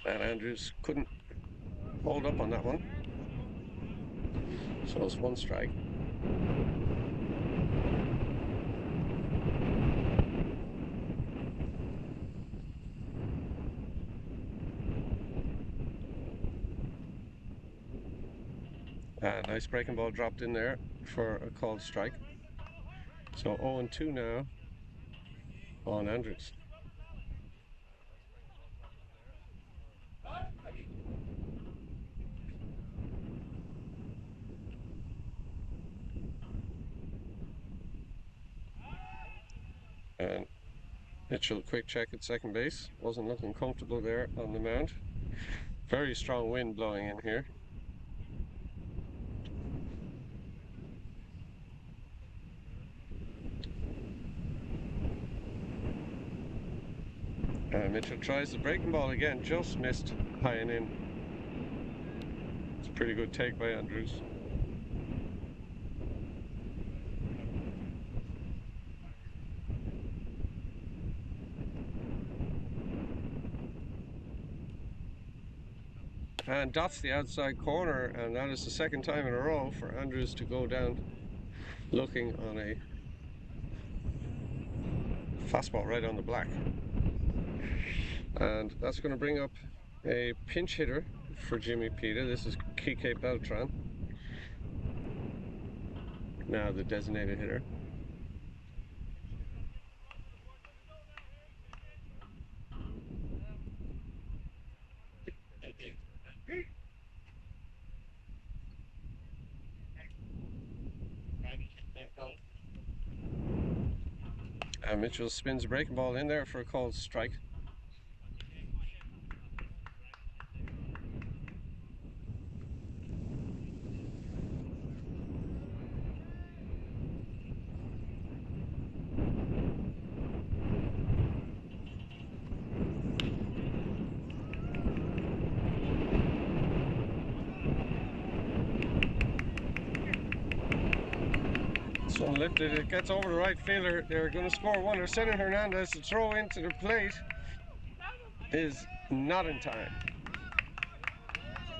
And Andrews couldn't hold up on that one. So it's 1 strike. Nice breaking ball dropped in there for a called strike. So 0-2 now on Andrews. And Mitchell, quick check at second base. Wasn't looking comfortable there on the mound. Very strong wind blowing in here. And Mitchell tries the breaking ball again, just missed high and in. It's a pretty good take by Andrews. And dots the outside corner, and that is the second time in a row for Andrews to go down looking on a fastball right on the black. And that's going to bring up a pinch hitter for Jimmy Pita. This is Kike Beltran, now the designated hitter. And Mitchell spins a breaking ball in there for a called strike. So lifted, it gets over the right fielder. They're going to score one. They're sending Hernandez to throw into the plate. Is not in time.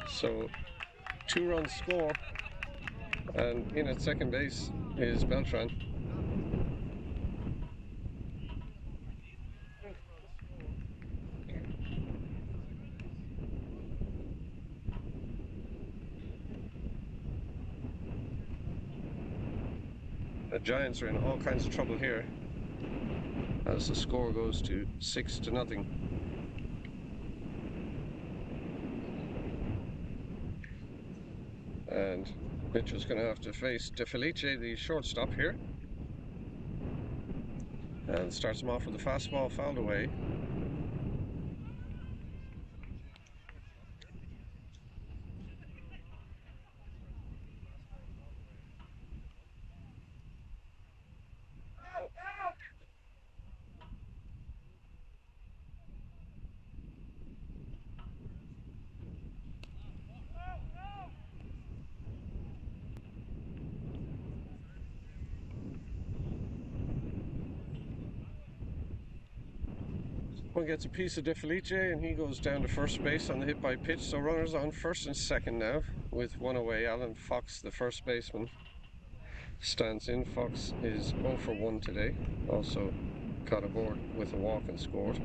So 2 runs score, and in at second base is Beltran. The Giants are in all kinds of trouble here as the score goes to 6-0. And Mitchell's going to have to face De Felice, the shortstop here. And starts him off with a fastball fouled away. One gets a piece of De Felice, and he goes down to first base on the hit by pitch. So runners on first and second now with 1 away. Alan Fox, the first baseman, stands in. Fox is 0 for 1 today. Also got aboard with a walk and scored.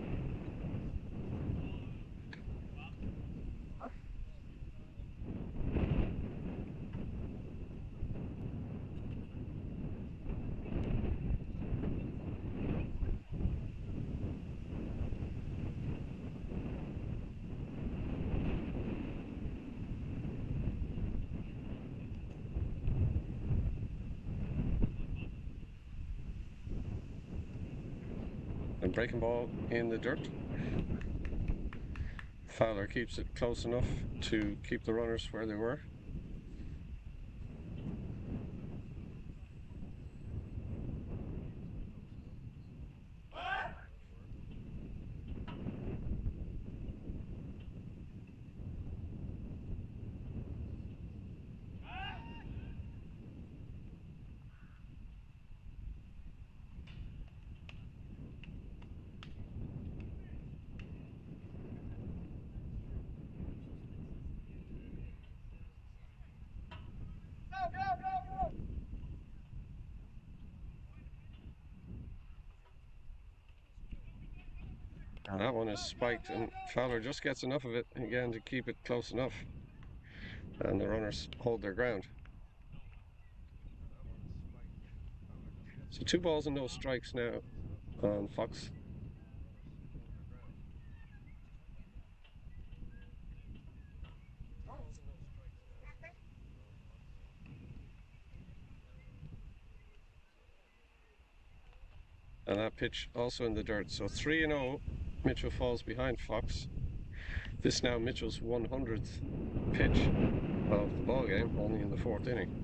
And breaking ball in the dirt. Fowler keeps it close enough to keep the runners where they were. And that one is spiked, and Fowler just gets enough of it again to keep it close enough. And the runners hold their ground. So 2 balls and no strikes now on Fox. And that pitch also in the dirt. So 3-0. Mitchell falls behind Fox. This now Mitchell's 100th pitch of the ball game, only in the 4th inning.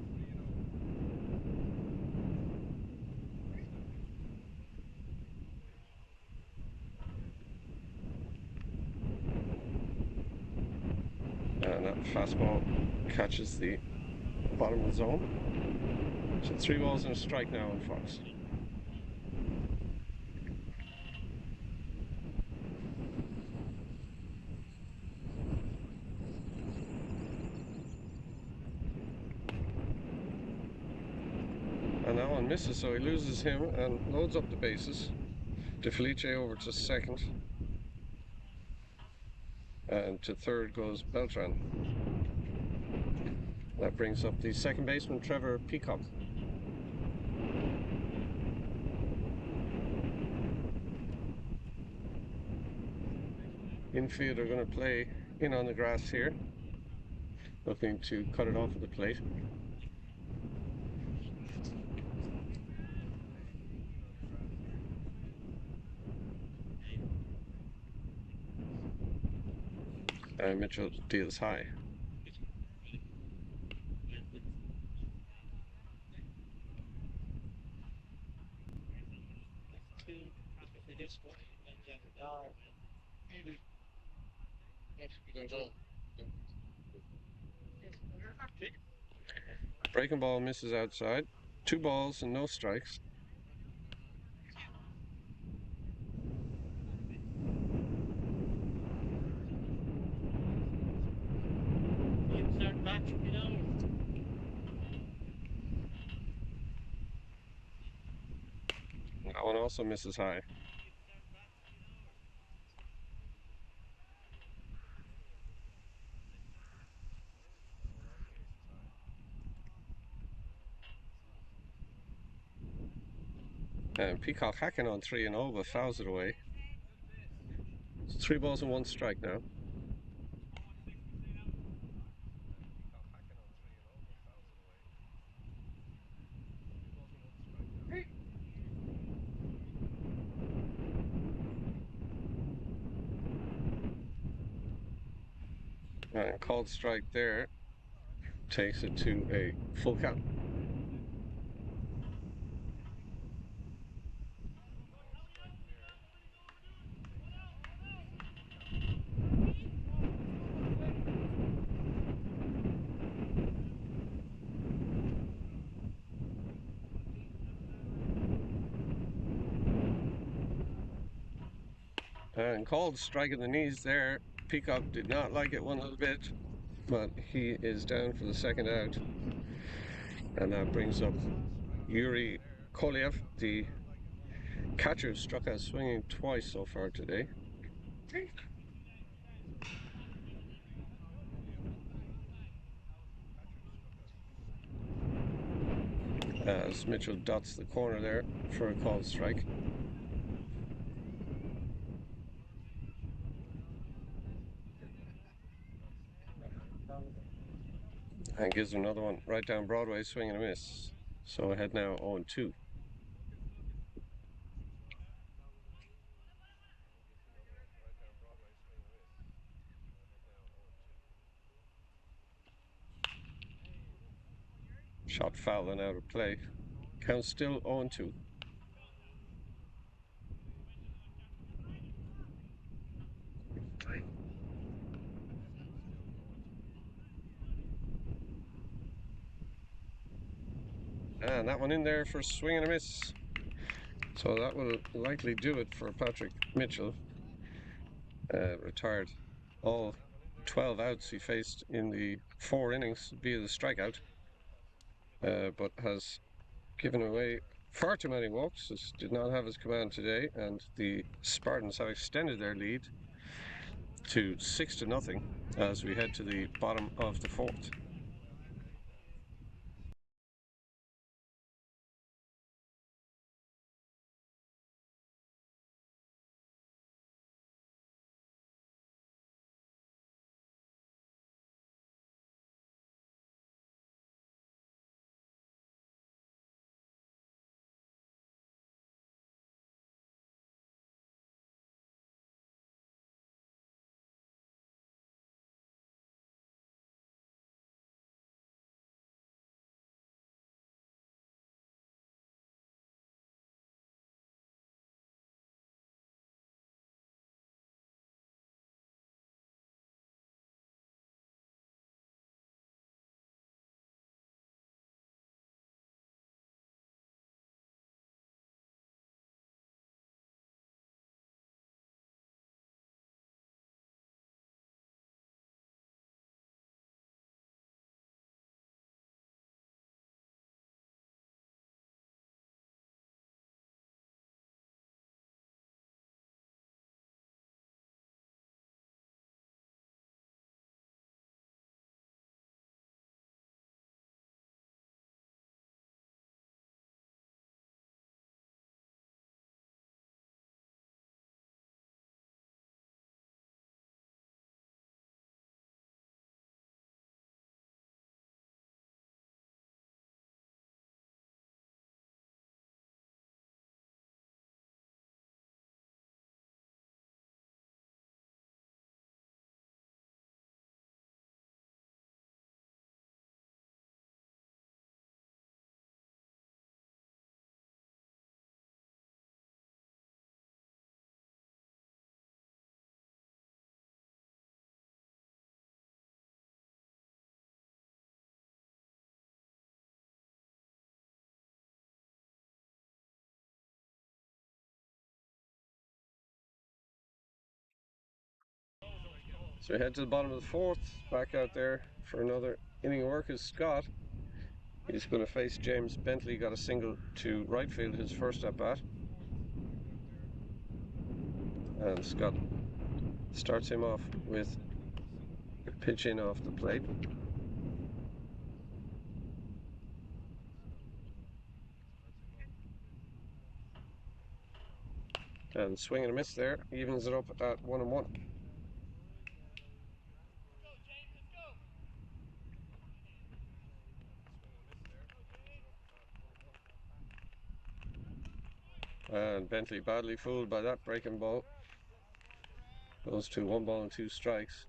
fastball catches the bottom of the zone. So 3 balls and a strike now on Fox. And that one misses, so he loses him and loads up the bases. DeFelice over to second. And to third goes Beltran. That brings up the second baseman, Trevor Peacock. Infield are going to play in on the grass here, looking to cut it off at the plate. Mitchell deals high. Breaking ball misses outside. 2 balls and no strikes. That one also misses high. And Peacock hacking on 3-0, but fouls it away. It's 3 balls and 1 strike now. And called strike there takes it to a full count. And called strike in the knees there. Peacock did not like it one little bit, but he is down for the second out. And that brings up Yuri Koliev, the catcher who struck out swinging twice so far today. As Mitchell dots the corner there for a called strike. And gives him another one right down Broadway, swing and a miss. So ahead now 0-2. Shot foul and out of play. Count still 0-2. And that one in there for a swing and a miss. So that will likely do it for Patrick Mitchell. Retired all 12 outs he faced in the 4 innings via the strikeout, but has given away far too many walks. This did not have his command today, and the Spartans have extended their lead to 6-0 as we head to the bottom of the 4th. So we head to the bottom of the fourth. Back out there for another inning of work is Scott. He's going to face James Bentley. Got a single to right field his first at bat. And Scott starts him off with a pitch in off the plate. And swing and a miss there, evens it up at 1-1. And Bentley badly fooled by that breaking ball. Goes to 1 ball and 2 strikes.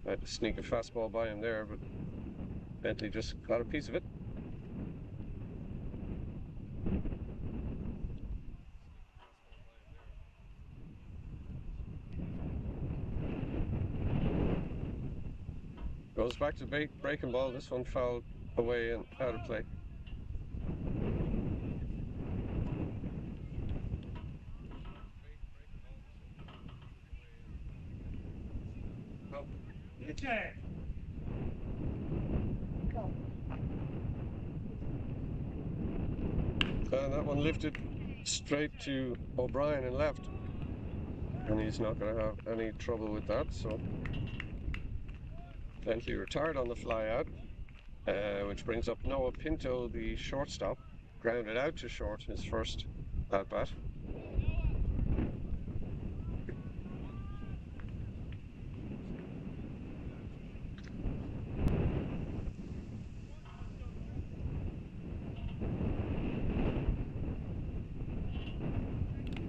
Had to sneak a fastball by him there, but Bentley just got a piece of it. Goes back to breaking ball. This one fouled away and out of play. And that one lifted straight to O'Brien and left. And he's not going to have any trouble with that. So Bentley retired on the fly out, which brings up Noah Pinto, the shortstop. Grounded out to short his first at bat.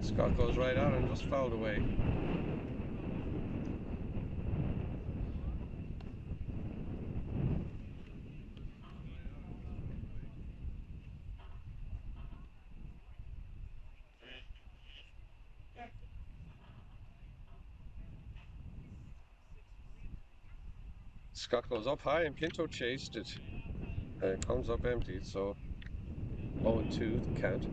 Scott goes right out and just fouled away. Scott goes up high and Pinto chased it. And it comes up empty, so 0-2 the count.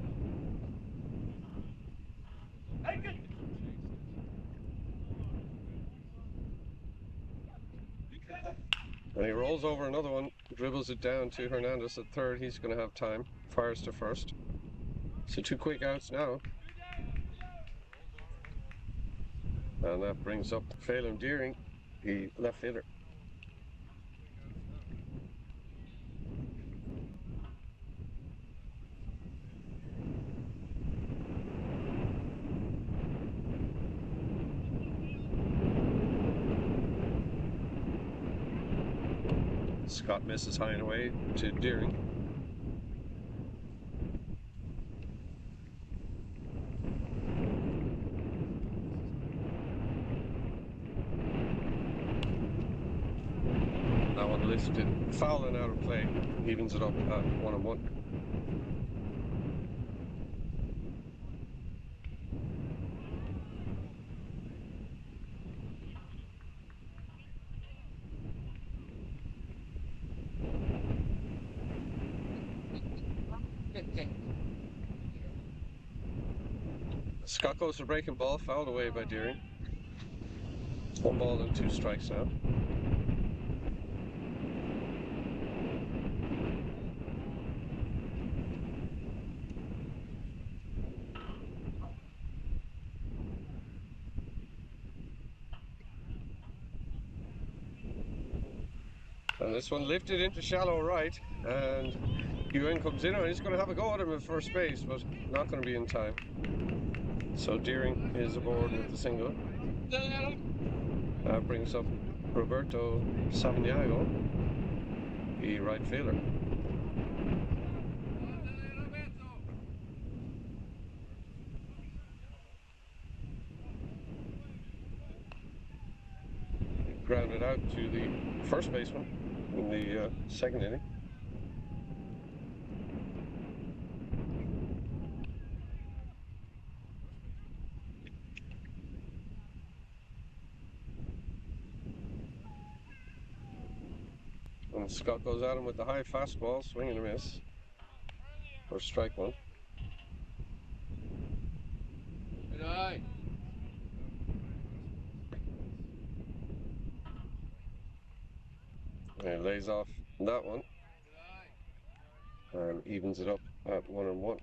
And he rolls over another one, dribbles it down to Hernandez at third. He's going to have time. Fires to first. So 2 quick outs now. And that brings up Phelan Deering, the left fielder. Scott misses high and away to Deering. That one lifted, foul and out of play, evens it up at 1-1. Scott goes for breaking ball, fouled away by Deering. 1 ball and 2 strikes now. And this one lifted into shallow right, and Ewan comes in and he's going to have a go at him at first base, but not going to be in time. So Deering is aboard with the single. That brings up Roberto Savignago, the right fielder. Grounded out to the first baseman in the second inning. And Scott goes at him with the high fastball, swing and a miss. For strike one. Good eye. And lays off that one. And evens it up at 1-1.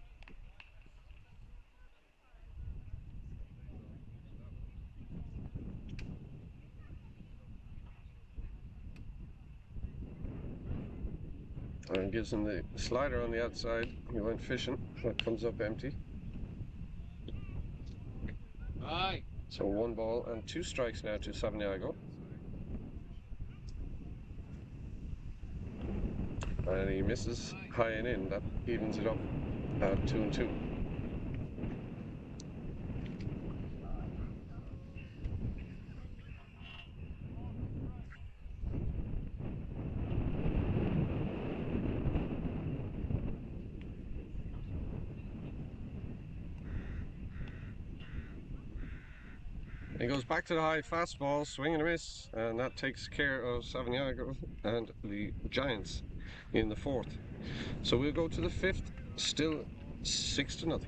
And gives him the slider on the outside. He went fishing. That comes up empty. Aye. So 1 ball and 2 strikes now to Savaniago. And he misses high and in. That evens it up at 2-2. He goes back to the high fastball, swing and a miss, and that takes care of Savaniago and the Giants in the 4th. So we'll go to the 5th, still 6-0.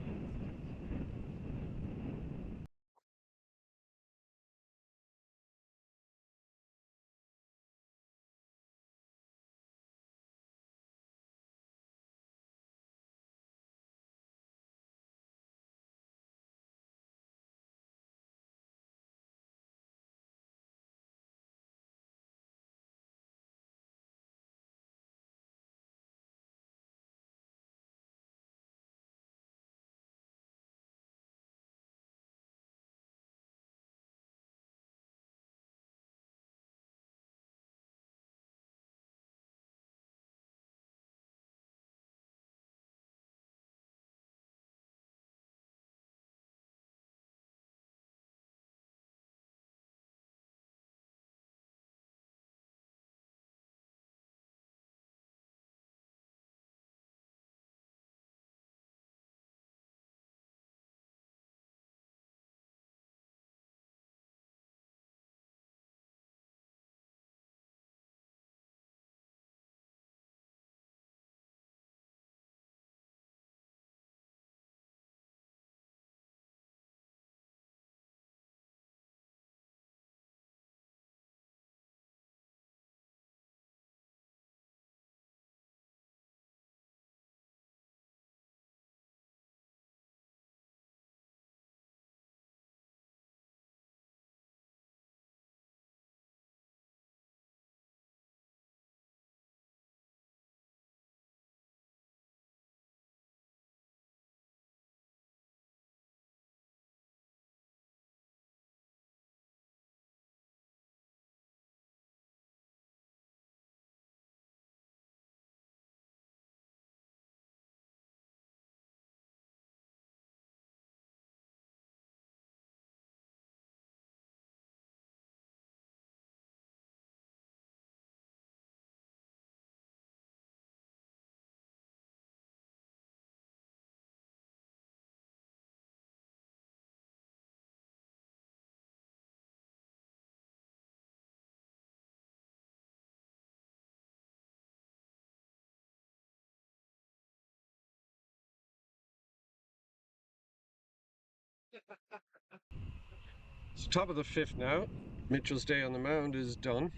So top of the 5th now. Mitchell's day on the mound is done.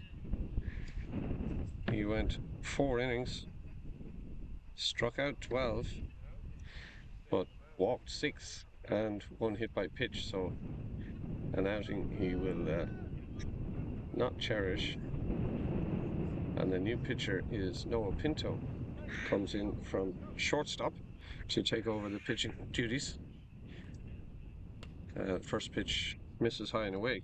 He went 4 innings, struck out 12, but walked 6 and 1 hit by pitch. So an outing he will not cherish. And the new pitcher is Noah Pinto. Comes in from shortstop to take over the pitching duties. First pitch misses high and away.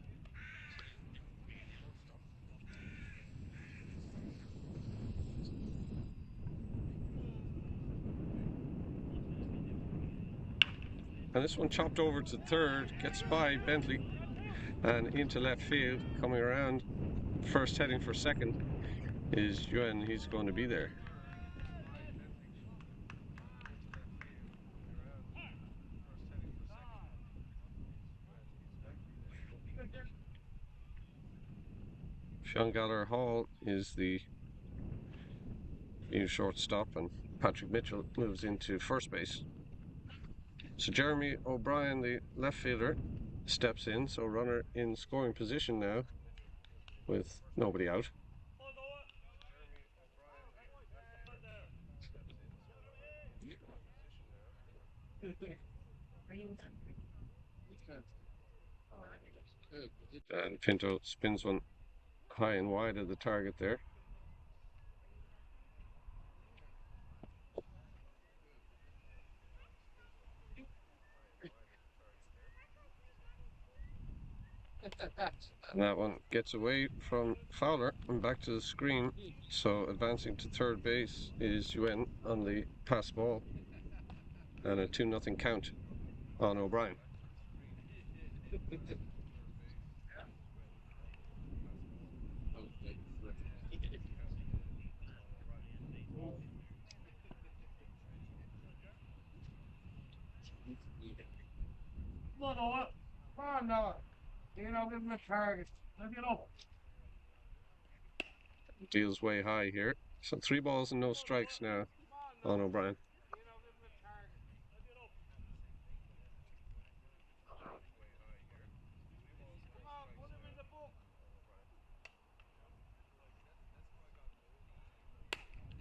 And this one chopped over to third, gets by Bentley and into left field. Coming around, first heading for second is Yuen. He's going to be there. Fionn Galler Hall is the new shortstop, and Patrick Mitchell moves into first base. So Jeremy O'Brien, the left fielder, steps in, so runner in scoring position now with nobody out. And Pinto spins one high and wide of the target there. And that one gets away from Fowler and back to the screen. So advancing to third base is Yuen on the pass ball. And a 2-0 count on O'Brien. Come on, Noah. Come on, Noah. You know, give him a target. Let it up. Deals way high here. So 3 balls and no strikes now on O'Brien.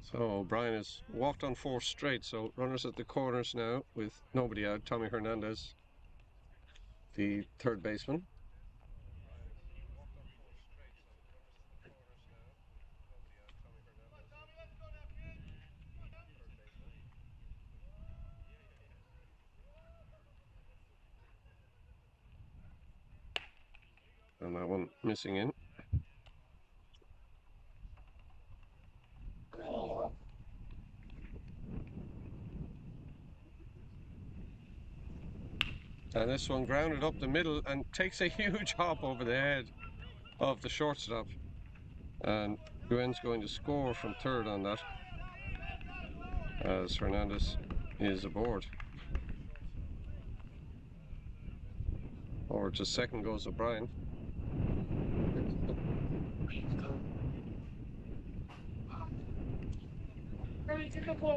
So O'Brien has walked on 4 straight. So runners at the corners now with nobody out. Tommy Hernandez, the third baseman. And that one missing in. And this one grounded up the middle and takes a huge hop over the head of the shortstop. And Yuen's going to score from third on that, as Hernandez is aboard. Over to second goes O'Brien.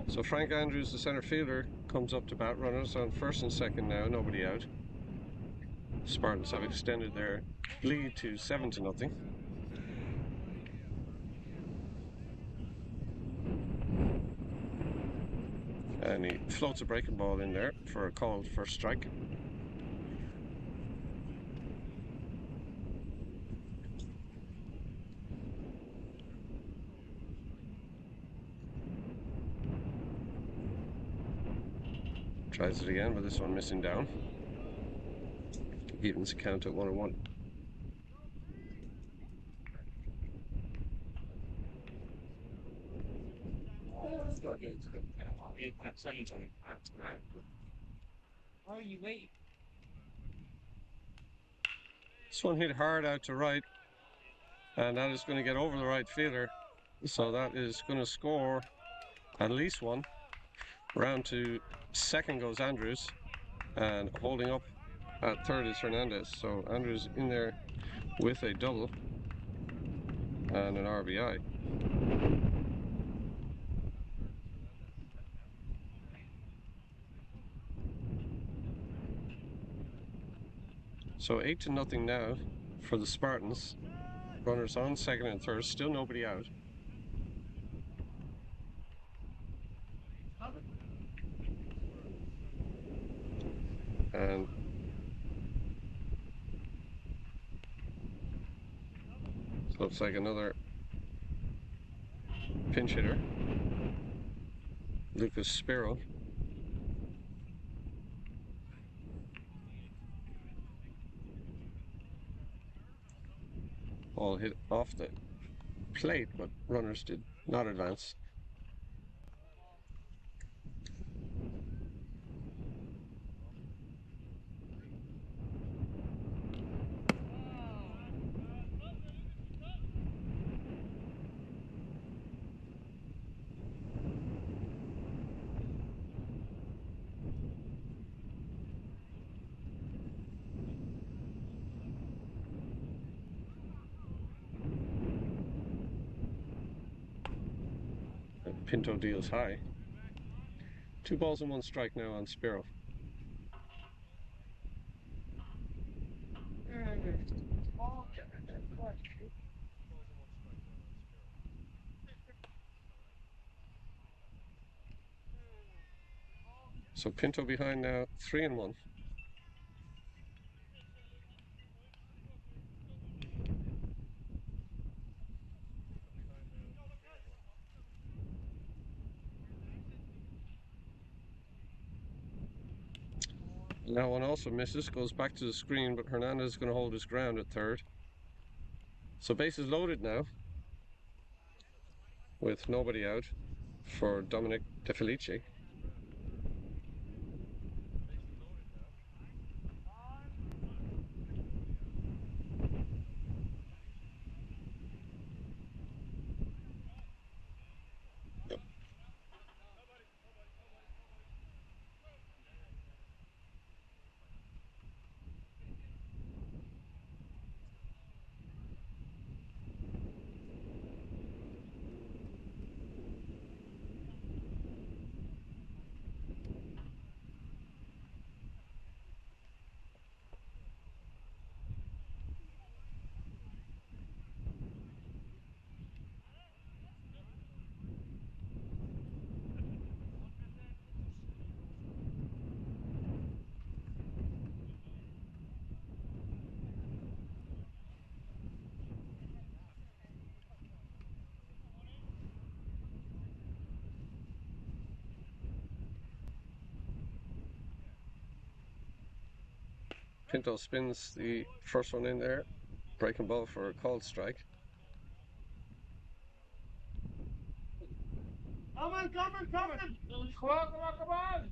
So Frank Andrews, the center fielder, comes up to bat. Runners on first and second now, nobody out. Spartans have extended their lead to 7-0. And he floats a breaking ball in there for a called first strike. Tries it again, but this one missing down. Evens the count at 1-1. Why are you waiting? This one hit hard out to right, and that is going to get over the right fielder. So that is going to score at least one. Round to second goes Andrews, and holding up at third is Hernandez. So Andrews in there with a double and an RBI. So 8-0 now for the Spartans. Runners on second and third, still nobody out. And looks like another pinch hitter, Lucas Spiro. Ball hit off the plate, but runners did not advance. Pinto deals high. 2 balls and 1 strike now on Spiro. So Pinto behind now, 3 and 1. Now one also misses, goes back to the screen, but Hernandez is going to hold his ground at third. So bases loaded now, with nobody out for Dominic De Felice. Pinto spins the first one in there, breaking ball for a called strike. Come on! Come on!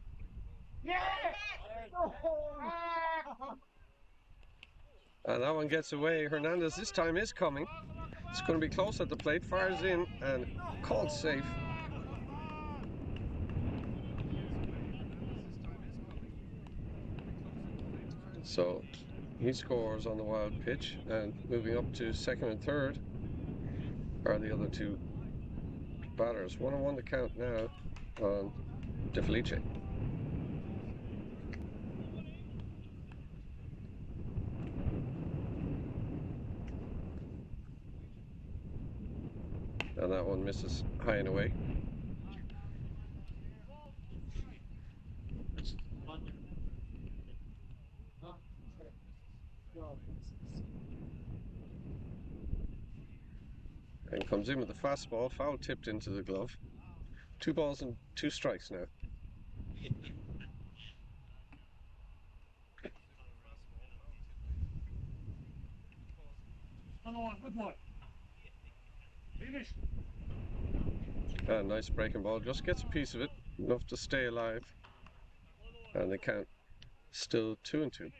Yeah! And that one gets away. Hernandez this time is coming. It's going to be close at the plate, fires in and called safe. So he scores on the wild pitch, and moving up to second and third are the other two batters. 1-1 to count now on De Felice. And that one misses high and away. And comes in with the fastball, foul tipped into the glove. 2 balls and 2 strikes now. Good boy. Finish. And nice breaking ball, just gets a piece of it, enough to stay alive. And the count still 2-2.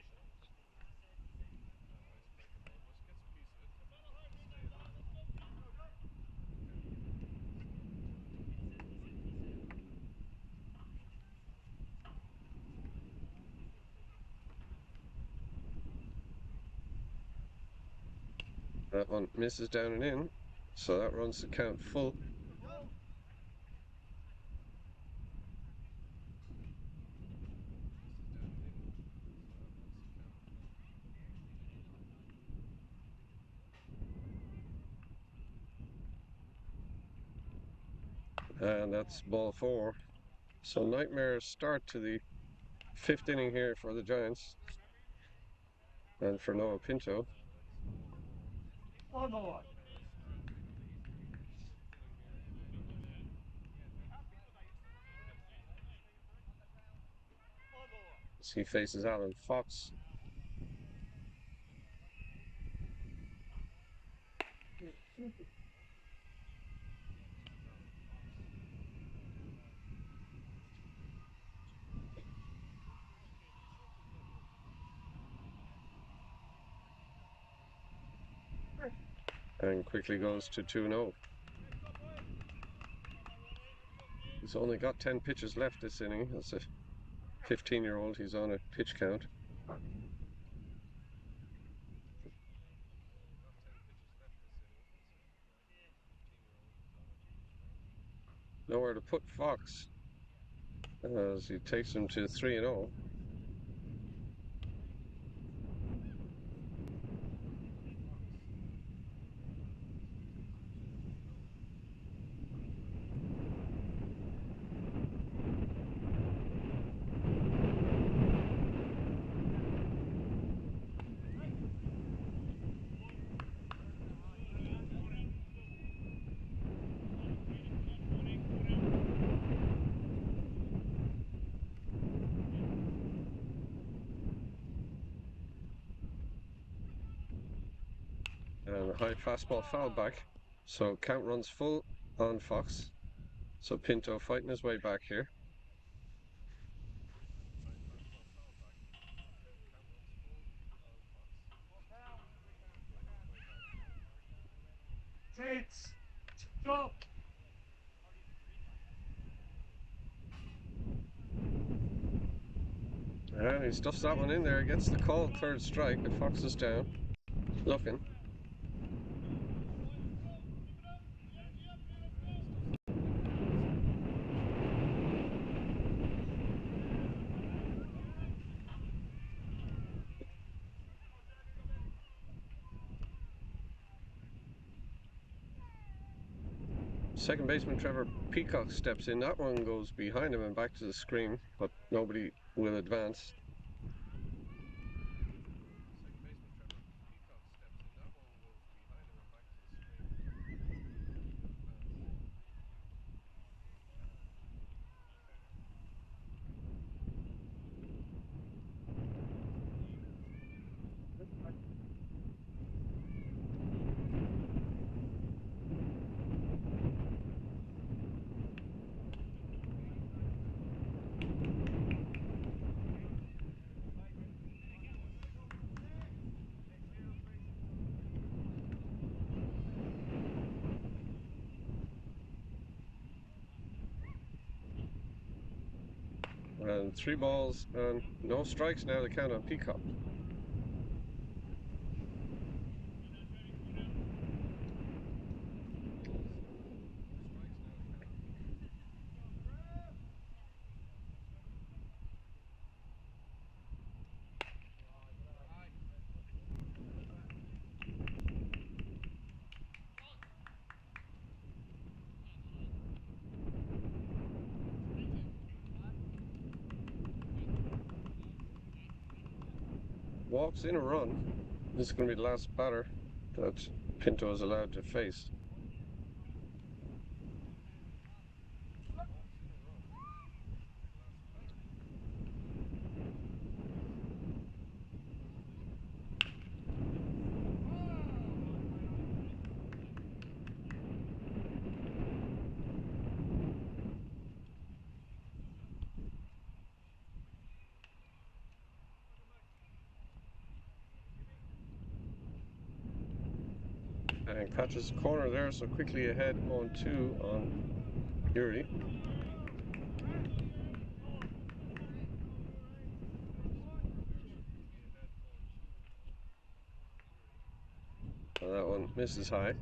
That one misses down and in, so that runs the count full. And that's ball 4. So nightmare start to the 5th inning here for the Giants and for Noah Pinto. As he faces Alan Fox. And quickly goes to 2-0. He's only got 10 pitches left this inning. As a 15-year-old, he's on a pitch count. nowhere to put Fox as he takes him to 3-0. And a high fastball foul back. So count runs full on Fox. So Pinto fighting his way back here. Go. And he stuffs that one in there, gets the called third strike. The Fox is down, looking. Second baseman Trevor Peacock steps in. That one goes behind him and back to the screen, but nobody will advance. And 3 balls and no strikes now to count on Peacock. Walks in a run. This is going to be the last batter that Pinto is allowed to face. And catches the corner there, so quickly ahead on 2 on Yuri. And that one misses high.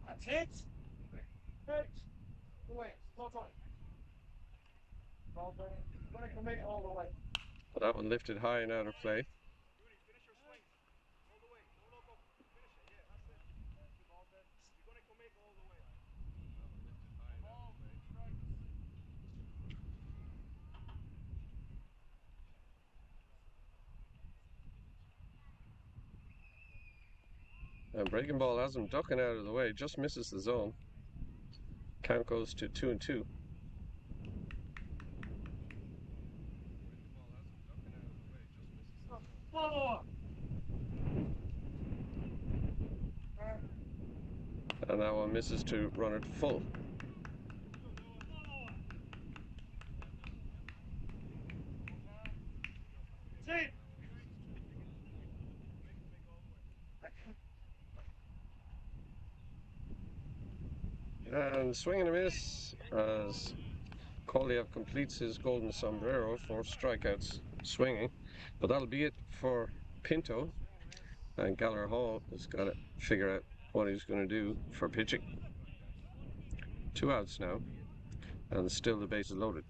That's it. Good. Away. Well done. Well done. You're gonna commit all the way. But that one lifted high and out of play. And breaking ball has him ducking out of the way, just misses the zone. Count goes to 2-2. And that one misses to run it full. And swing and a miss as Koliev completes his golden sombrero for strikeouts swinging. But that'll be it for Pinto. And Galler Hall has got to figure out what he's going to do for pitching. 2 outs now, and still the base is loaded.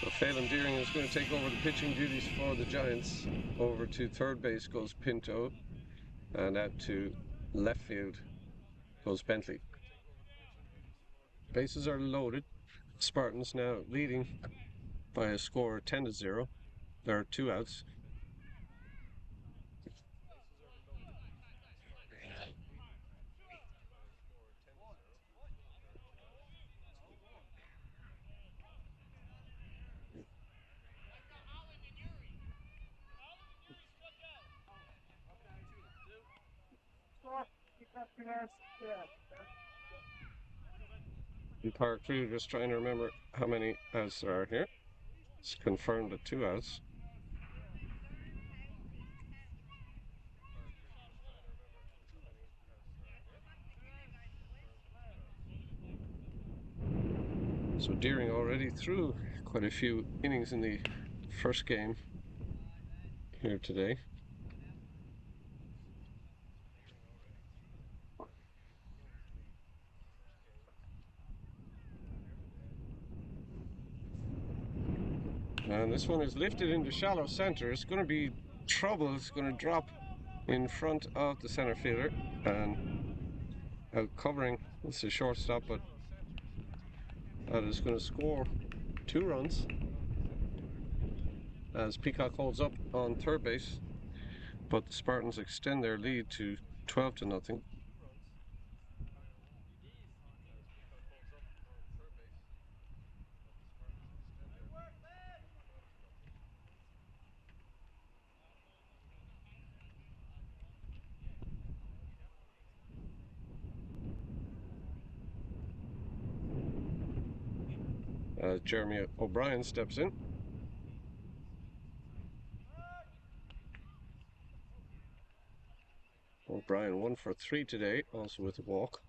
So Phelan Deering is going to take over the pitching duties for the Giants. Over to third base goes Pinto, and out to left field goes Bentley. Bases are loaded. Spartans now leading by a score of 10-0. There are 2 outs. The park crew just trying to remember how many outs there are here. It's confirmed at 2 outs. So Deering already threw quite a few innings in the first game here today. And this one is lifted into shallow center. It's going to be trouble. It's going to drop in front of the center fielder and out covering. It's a shortstop, but that is going to score 2 runs as Peacock holds up on third base, but the Spartans extend their lead to 12-0. Jeremy O'Brien steps in. O'Brien 1 for 3 today, also with a walk.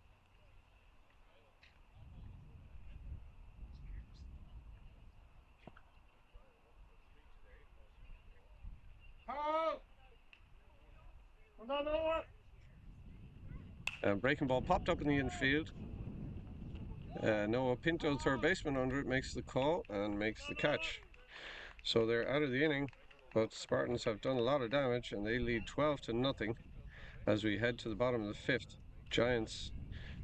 And breaking ball popped up in the infield. Noah Pinto, third baseman under it, makes the call and makes the catch. So they're out of the inning, but Spartans have done a lot of damage and they lead 12-0 as we head to the bottom of the fifth. Giants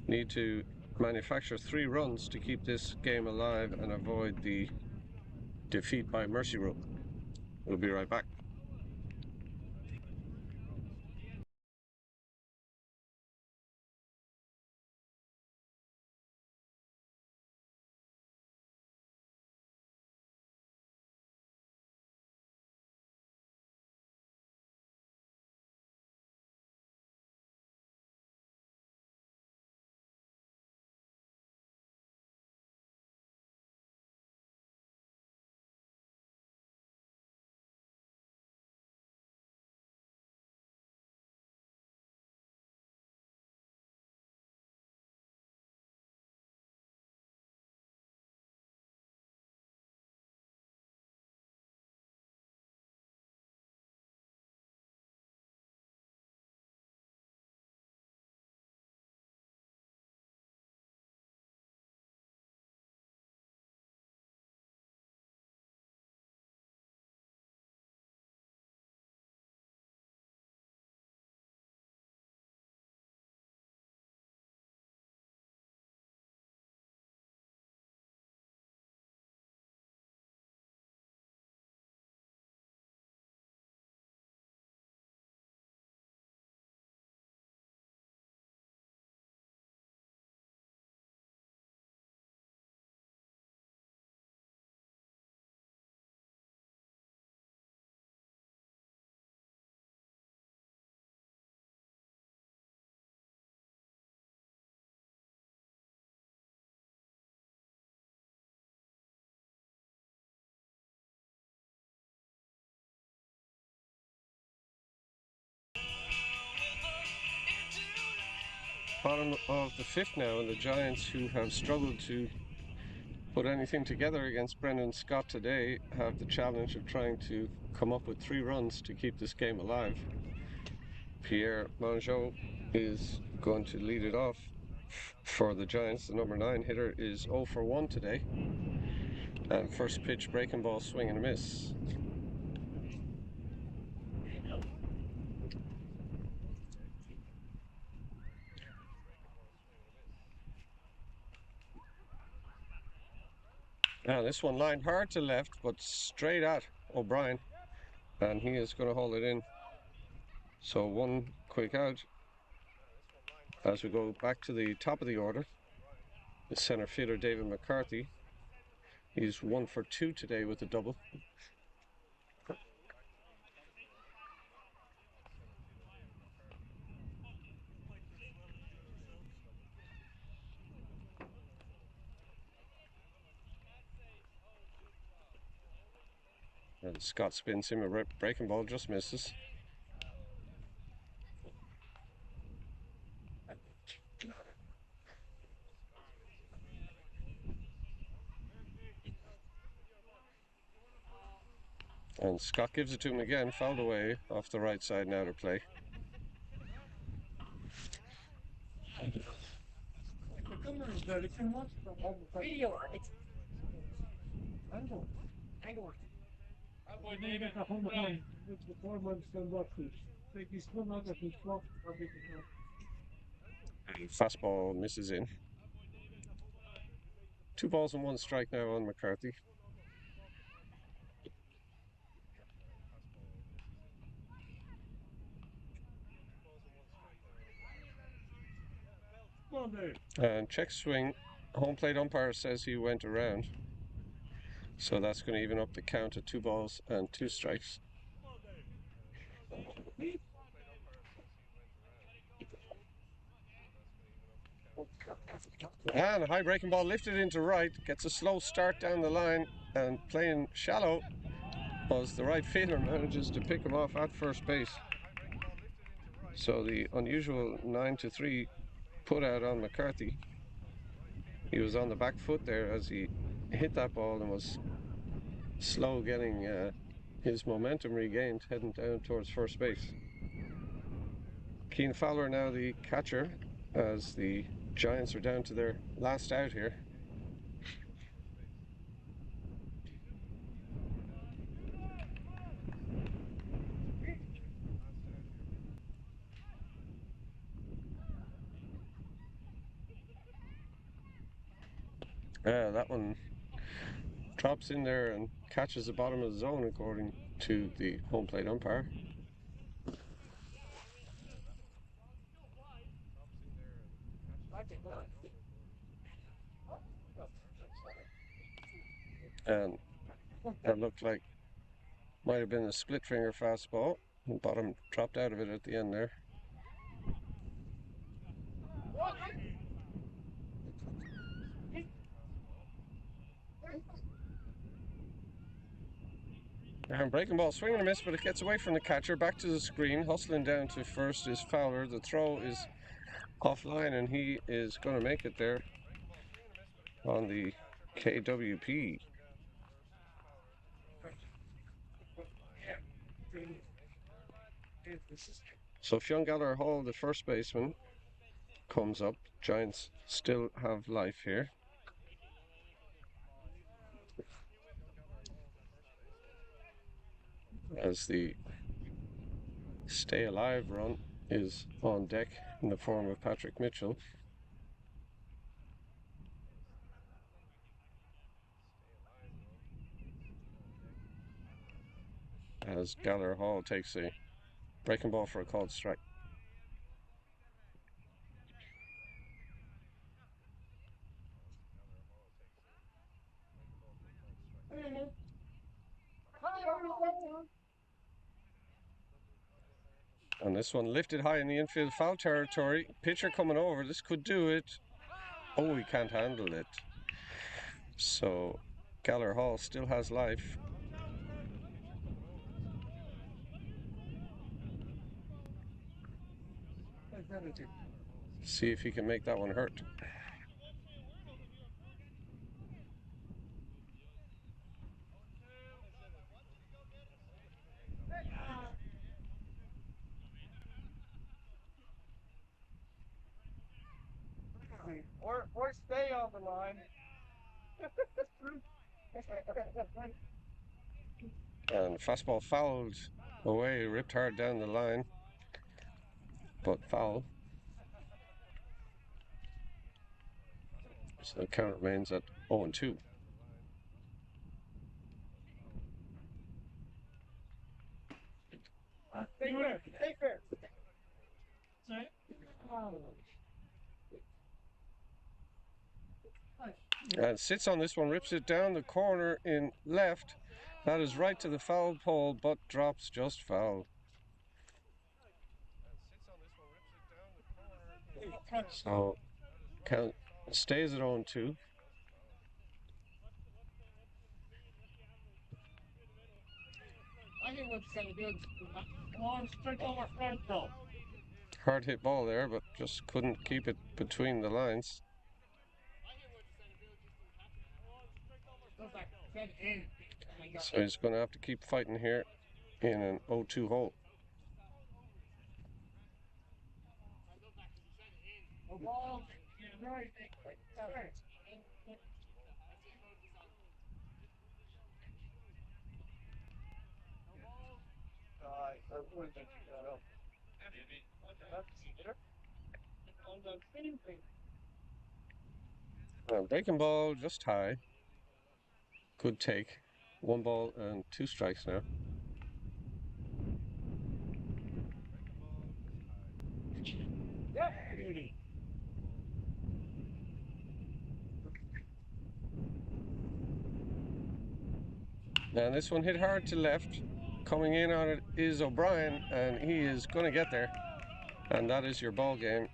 need to manufacture 3 runs to keep this game alive and avoid the defeat by mercy rule. We'll be right back. Bottom of the fifth now, and the Giants, who have struggled to put anything together against Brendan Scott today, have the challenge of trying to come up with 3 runs to keep this game alive. Pierre Mongeau is going to lead it off for the Giants. The number 9 hitter is 0 for 1 today. And first pitch, breaking ball, swing and a miss. Now this one lined hard to left, but straight at O'Brien, and he is going to hold it in. So 1 quick out as we go back to the top of the order. The center fielder David McCarthy, he's 1 for 2 today with a double. And Scott spins him, a breaking ball just misses. And Scott gives it to him again, fouled away off the right side now to play. Fastball misses in. 2 balls and 1 strike now on McCarthy. And check swing. Home plate umpire says he went around. So that's going to even up the count to 2 balls and 2 strikes. And a high breaking ball lifted into right, gets a slow start down the line, and playing shallow was the right fielder, manages to pick him off at first base. So the unusual 9-3 put out on McCarthy. He was on the back foot there as he hit that ball and was slow getting his momentum regained, heading down towards first base. Keane Fowler now the catcher as the Giants are down to their last out here. That one drops in there and catches the bottom of the zone according to the home plate umpire. And that looked like might have been a split finger fastball. The bottom dropped out of it at the end there. And breaking ball, swing and a miss, but it gets away from the catcher, back to the screen. Hustling down to first is Fowler. The throw is offline, and he is going to make it there on the KWP. So Fionn Gallagher Hall, the first baseman, comes up. Giants still have life here. As the stay alive run is on deck in the form of Patrick Mitchell. As Gallagher Hall takes a breaking ball for a called strike. And this one lifted high in the infield foul territory. Pitcher coming over. This could do it. Oh, he can't handle it. So Gallagher Hall still has life. See if he can make that one hurt. Or stay on the line. And fastball fouled away, ripped hard down the line, but foul. So the count remains at 0-2. Take fair. And sits on this one, rips it down the corner in left. That is right to the foul pole, but drops just foul. So count stays at 0-2. Hard hit ball there, but just couldn't keep it between the lines. So he's going to have to keep fighting here in an 0-2 hole. Breaking ball just high. Good take. 1 ball and 2 strikes now. And this one hit hard to left. Coming in on it is O'Brien, and he is going to get there. And that is your ball game.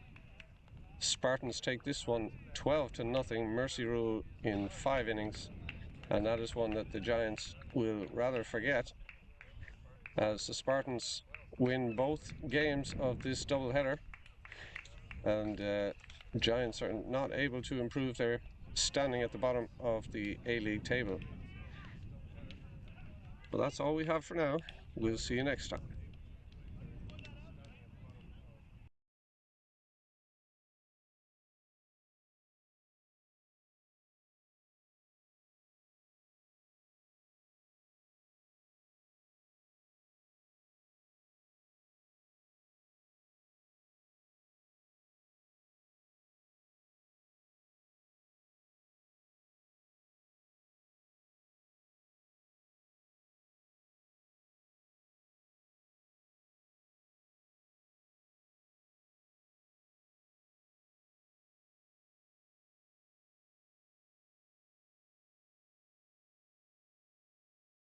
Spartans take this one 12-0, mercy rule in 5 innings, and that is one that the Giants will rather forget, as the Spartans win both games of this doubleheader, and Giants are not able to improve their standing at the bottom of the A-League table. But that's all we have for now. We'll see you next time.